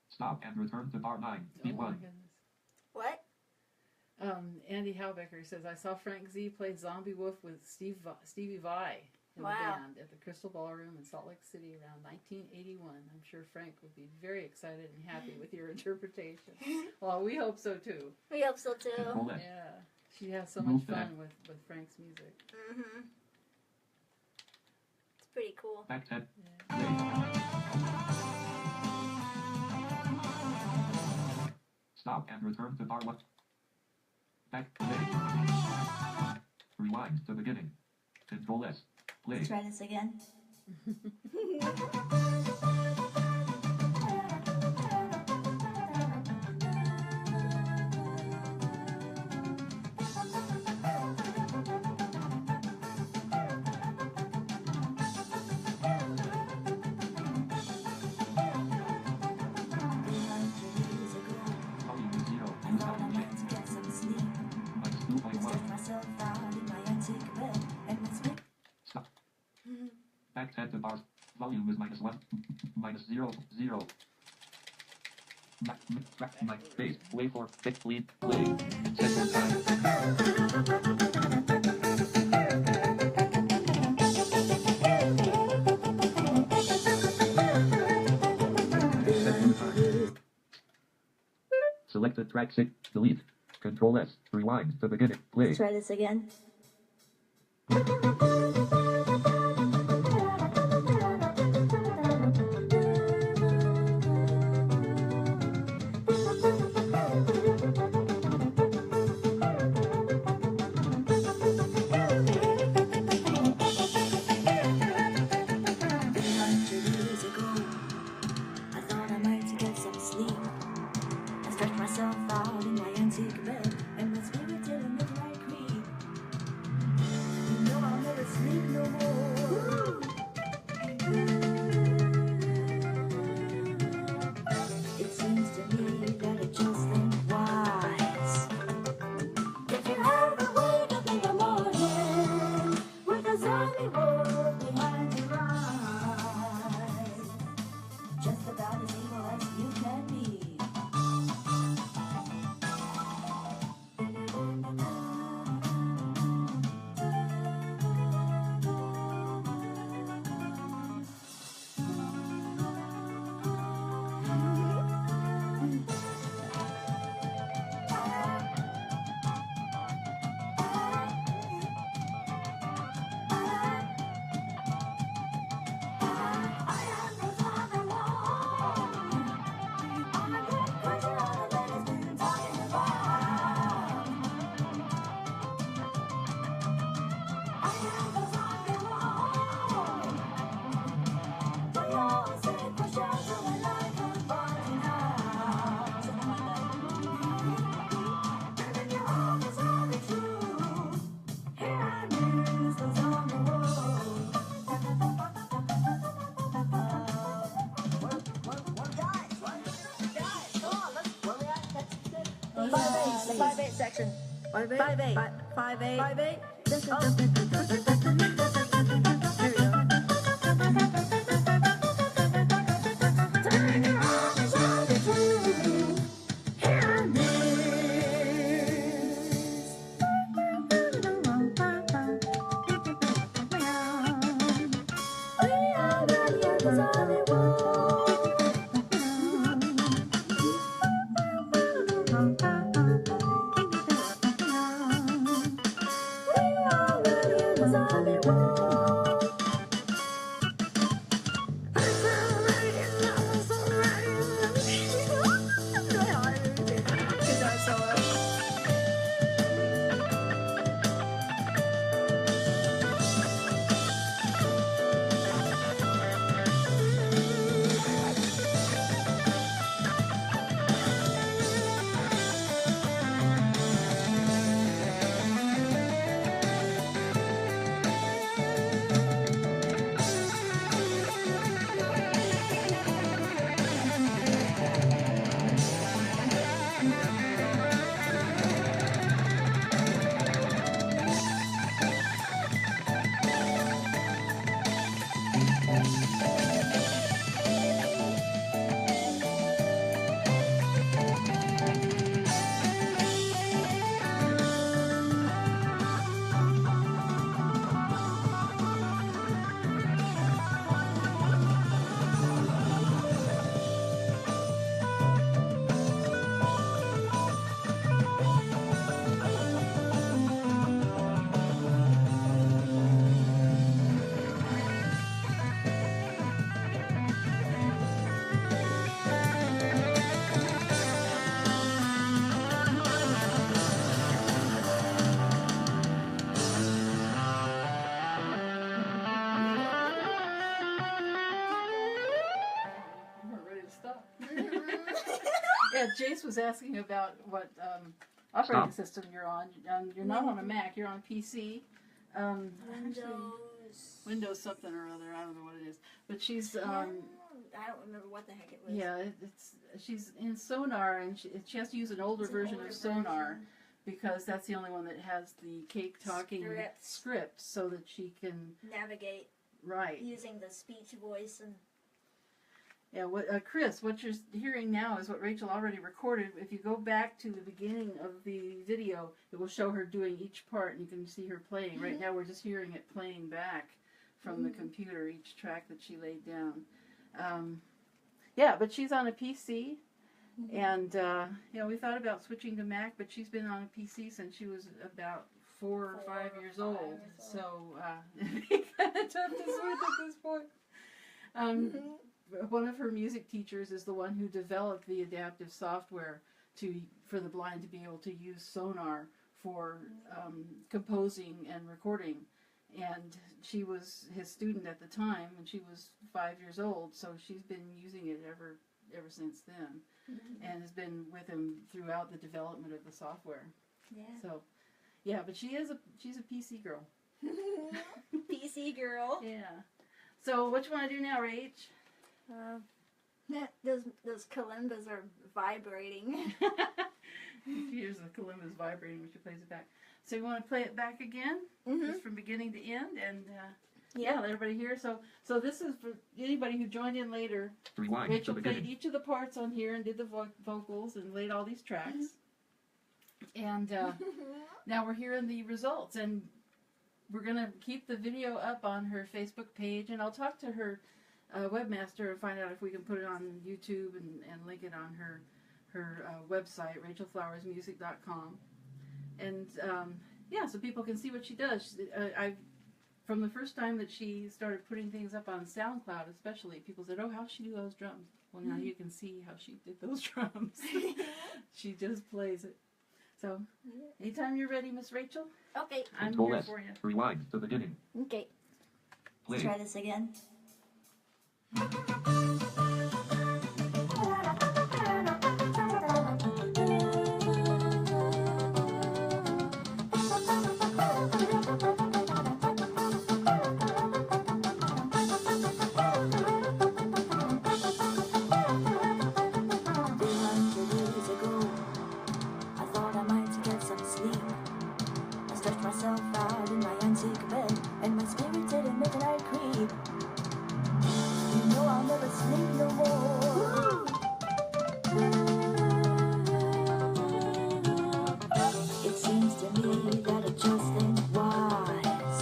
Stop and return to bar 9. Oh my B1. goodness. What? Andy Halbecker says, I saw Frank Z play Zomby Woof with Stevie Vai in the Wow. band at the Crystal Ballroom in Salt Lake City around 1981. I'm sure Frank would be very excited and happy with your interpretation. Well, we hope so too. We hope so too. Control S. Yeah, she has so Move much back. fun with Frank's music. Mm-hmm. It's pretty cool. Back 10. Yeah. Play. Stop and return to bar 1. Back. Play. Rewind to beginning. Control S. Play. Try this again. Volume is 0. Use volume change. Minus 2.1. Stop. Back 10 to bars. Volume is minus 1. Minus 0. 0. Bass. Wait for. Fix. Lead. Play. Second time. Second time. Selected track 6. Delete. Control S. Rewind to beginning. Play. Try this again. It seems to me that it just ain't wise. If you ever wake up in the morning with a zombie wolf behind your eyes, just about as evil as you can be. The 5/8 section. 5/8. 5/8. 5/8. There we go. Zombie Woof. Yeah, Jace was asking about what operating Stop. system you're on. You're not on a Mac. You're on PC. Actually, Windows something or other. I don't know what it is. But she's I don't remember what the heck it was. yeah, she's in SONAR, and she has to use an older version of SONAR because that's the only one that has the CakeTalking script, so that she can navigate right using the speech voice and. Yeah, Chris, what you're hearing now is what Rachel already recorded. If you go back to the beginning of the video, it will show her doing each part, and you can see her playing. Right now, we're just hearing it playing back from the computer, each track that she laid down. Yeah, but she's on a PC, and we thought about switching to Mac, but she's been on a PC since she was about 4 or 5 years old. So it's kind of tough to switch at this point. One of her music teachers is the one who developed the adaptive software for the blind to be able to use SONAR for composing and recording. And she was his student at the time, and she was 5 years old, so she's been using it ever since then, and has been with him throughout the development of the software. Yeah. So, yeah, but she's a PC girl. PC girl. Yeah. So what you want to do now, Rach? Those kalimbas are vibrating. Here's the kalimbas vibrating when she plays it back. So you want to play it back again, just from beginning to end, and let everybody hear. So this is for anybody who joined in later. Rewind Rachel to played beginning. each of the parts on here and did the vocals and laid all these tracks. And now we're hearing the results, and we're going to keep the video up on her Facebook page, and I'll talk to her webmaster and find out if we can put it on YouTube and link it on her website, rachelflowersmusic.com. And so people can see what she does. From the first time that she started putting things up on SoundCloud, especially, people said, "Oh, how'd she do those drums?" Well, now you can see how she did those drums. She just plays it. So, anytime you're ready, Miss Rachel. Okay. I'm Control here S. for you. Rewind to beginning. Okay. Play. Let's try this again. Myself out in my antique bed, and my spirit did a midnight creep. You know I'll never sleep no more. It seems to me that it just ain't wise.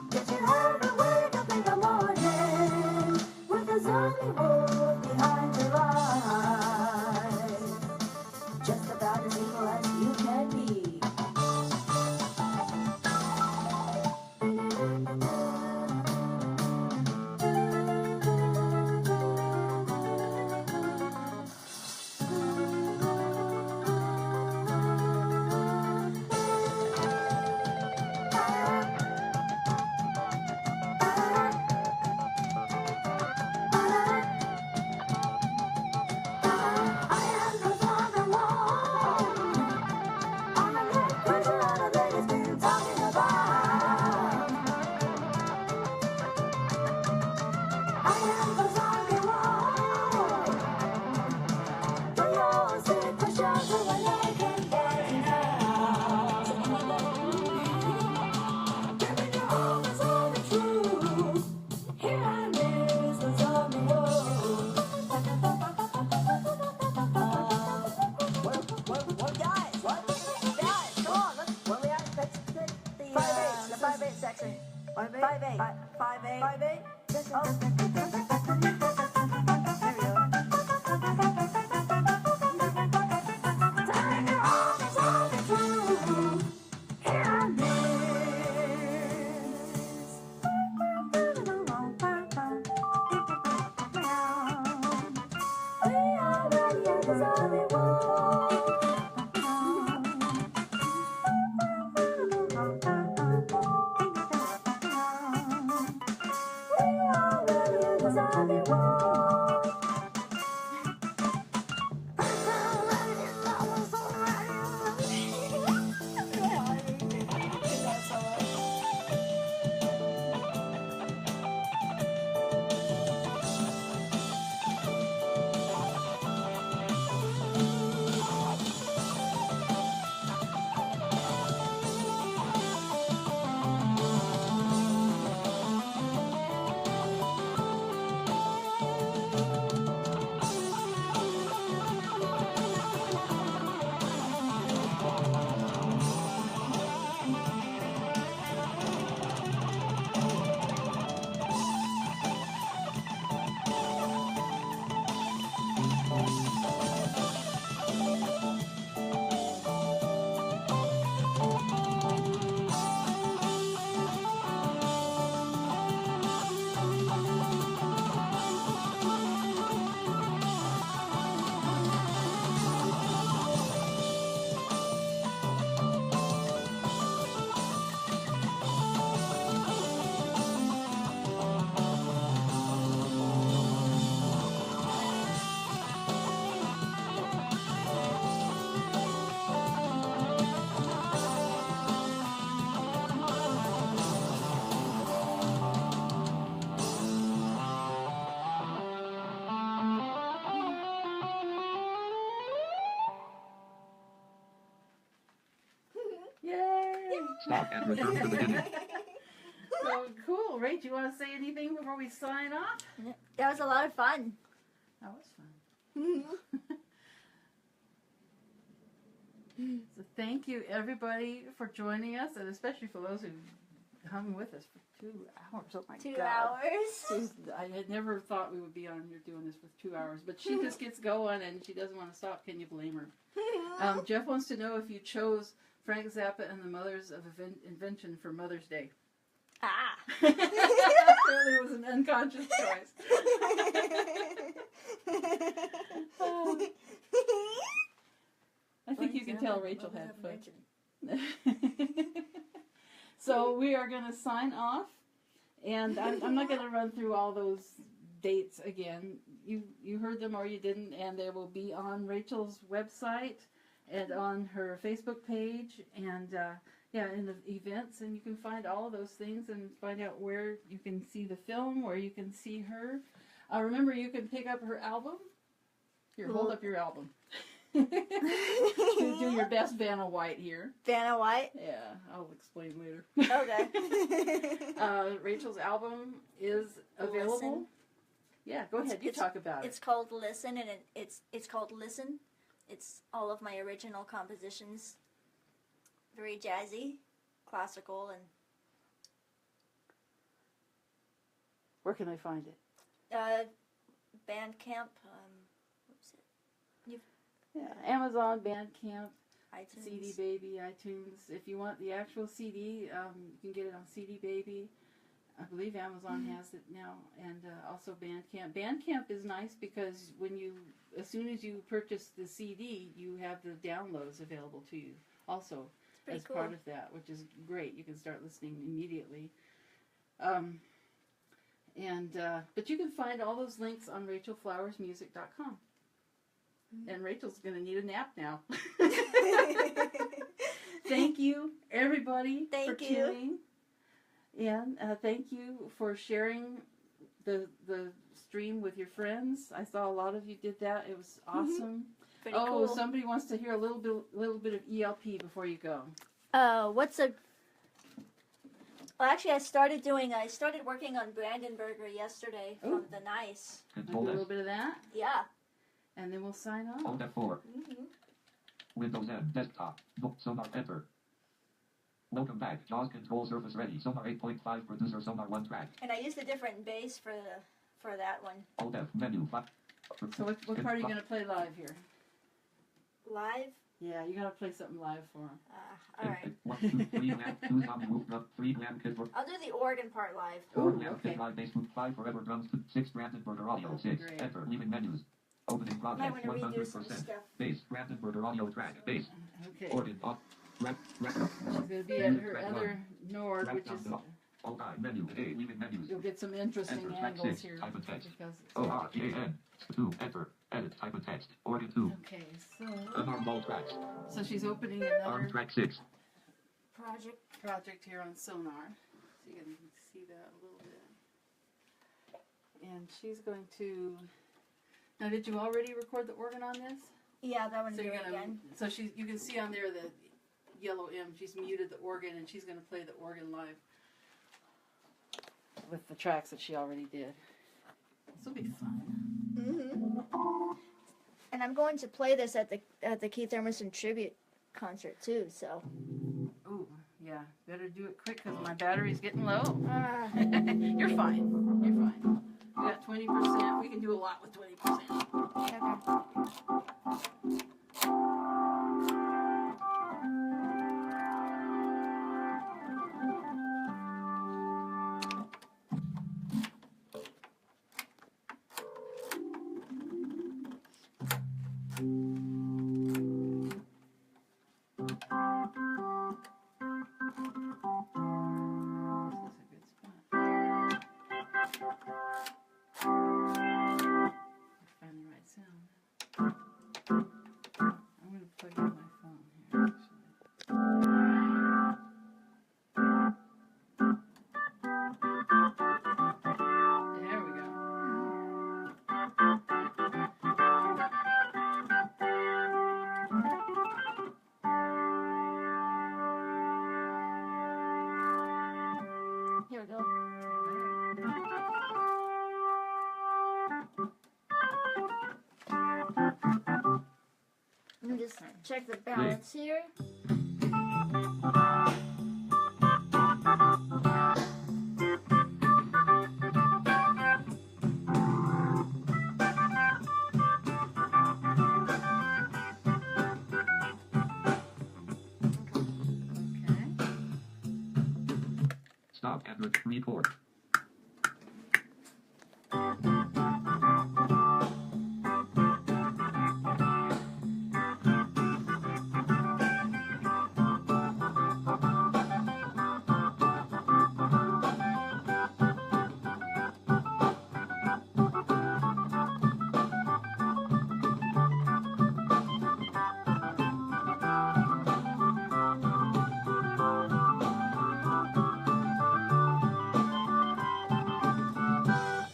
Did you ever wake up in the morning with a zombie wolf behind your eyes? Just about as evil as you can be. Stop and return to beginning. So cool. Rach, you want to say anything before we sign off? That was a lot of fun. That was fun. So thank you, everybody, for joining us, and especially for those who hung with us for 2 hours. Oh, my 2 God. hours. I had never thought we would be on here doing this for 2 hours, but she just gets going, and she doesn't want to stop. Can you blame her? Jeff wants to know if you chose Frank Zappa and the Mothers of Invention for Mother's Day. Ah. Apparently it was an unconscious choice. I think you can tell Rachel had fun. So we are going to sign off, and I'm not going to run through all those dates again. You heard them or you didn't, and they will be on Rachel's website and on her Facebook page, and in the events, and you can find all of those things and find out where you can see the film, where you can see her. Remember, you can pick up her album. Here, hold up your album. Do your best Vanna White here. Vanna White? Yeah, I'll explain later. Okay. Rachel's album is available. Listen. Yeah, go ahead. You talk about it. It's called Listen, and it's called Listen. It's all of my original compositions. Very jazzy, classical, and where can I find it? Bandcamp. What's it? Yeah, Amazon, Bandcamp, iTunes. CD Baby, iTunes. If you want the actual CD, you can get it on CD Baby. I believe Amazon has it now, and also Bandcamp. Bandcamp is nice because as soon as you purchase the CD, you have the downloads available to you also as cool. part of that, which is great. You can start listening immediately. But you can find all those links on rachelflowersmusic.com. And Rachel's going to need a nap now. Thank you, everybody, for tuning in. Thank you for sharing the stream with your friends. I saw a lot of you did that. It was awesome. Pretty cool. Somebody wants to hear a little bit of ELP before you go. What's a... Well, actually, I started working on Brandenburger yesterday from the Nice. Do a little bit of that, Yeah. and then we'll sign off. Alt F4. Windows M. Desktop. Sonar Enter. Welcome back. JAWS control surface ready. Sonar 8.5 producer. Sonar 1 track. And I used a different bass for that one. Alt F. Menu. So what part are you going to play live here? Live? Yeah, you got to play something live for them. All right. 1, 2, 3, lamp, 2, Zomby Woof, 3, lamp, kit, I'll do the organ part live. 4, lamp, okay. kit, live, bass, 5, forever drums, 6, Brandenburger audio, 6, Great. enter, leaving menus, opening Might project, want to redo some 100%, stuff. bass, Brandenburger audio track, bass, Okay. organ, off, rap, She's going to be at her other Nord, which is... all time, menu, A, leaving menus, You'll get some interesting enter, track angles 6, here. type of text, Because it's O-R-T-A-N, 2, enter, edit, type of text, organ 2, okay, unarmed all tracks, so she's opening arm another track 6, project here on Sonar, so you can see that a little bit. And she's going to... Now, did you already record the organ on this? Yeah, that one's So doing you're gonna, again. so you can see on there the yellow M. She's muted the organ, and she's going to play the organ live with the tracks that she already did. This will be fun. And I'm going to play this at the Keith Emerson tribute concert too. So. Ooh, yeah. Better do it quick because my battery's getting low. Ah. You're fine. You're fine. We got 20%. We can do a lot with 20%. Find the right sound. just check the balance here. Stop and record.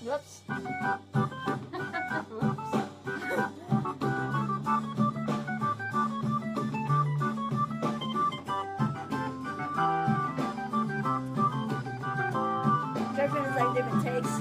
Whoops. Different is like different takes.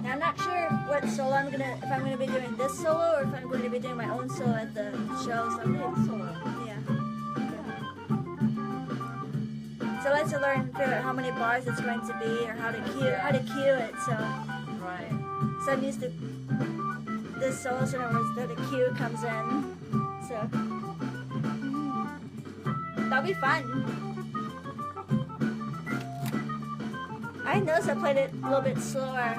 Now I'm not sure what solo if I'm gonna be doing this solo or if I'm going to be doing my own solo at the show someday. Solo. Yeah. So I like to learn figure out how many bars it's going to be or how to cue it. So Right. I'm used to this solo, so in other words, that the cue comes in. So that'll be fun. I noticed I played it a little bit slower.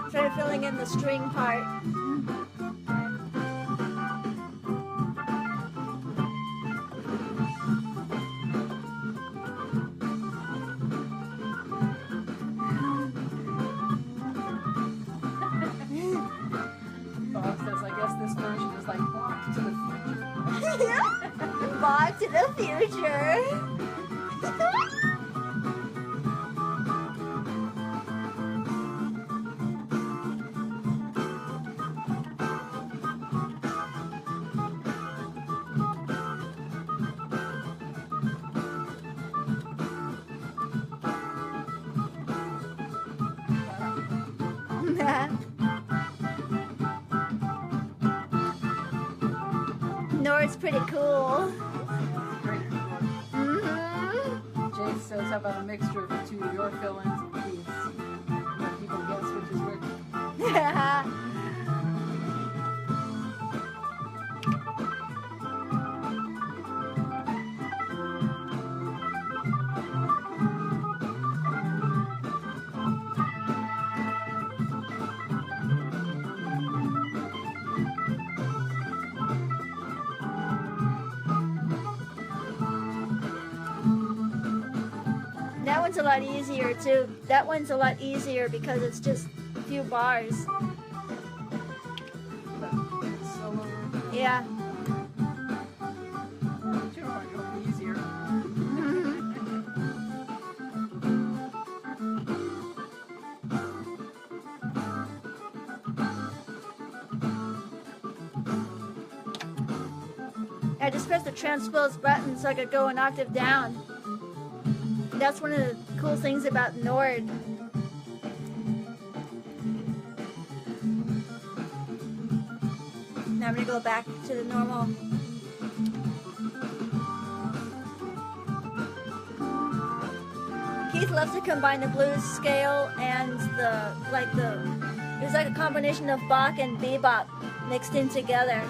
Started filling in the string part. Bob says, I guess this version is like Walk to the Future. Back to the future. Nora's pretty cool. Great. Mm-hmm. Jay says, how about a mixture of the two, your fill-ins and Keith's? Let people guess which is which. That one's a lot easier too. That one's a lot easier because it's just a few bars. Solo. Yeah. Sure, it'll be easier. I just pressed the transpose button so I could go an octave down. That's one of the cool things about Nord. Now I'm gonna go back to the normal. Keith loves to combine the blues scale and there's like a combination of Bach and bebop mixed in together.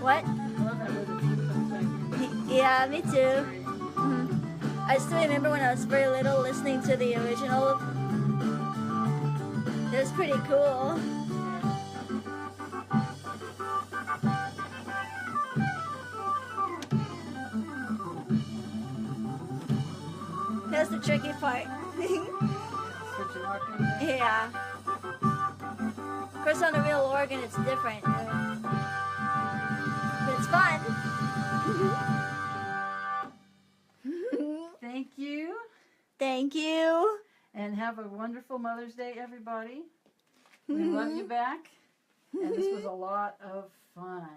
What? I love that where the theme comes back in. Yeah, me too. I still remember when I was very little listening to the original. It was pretty cool. That's the tricky part. Switch it marking. Yeah. Of course, on a real organ, it's different. But it's fun. Thank you, Thank you. and have a wonderful Mother's Day, everybody. We love you back, and this was a lot of fun.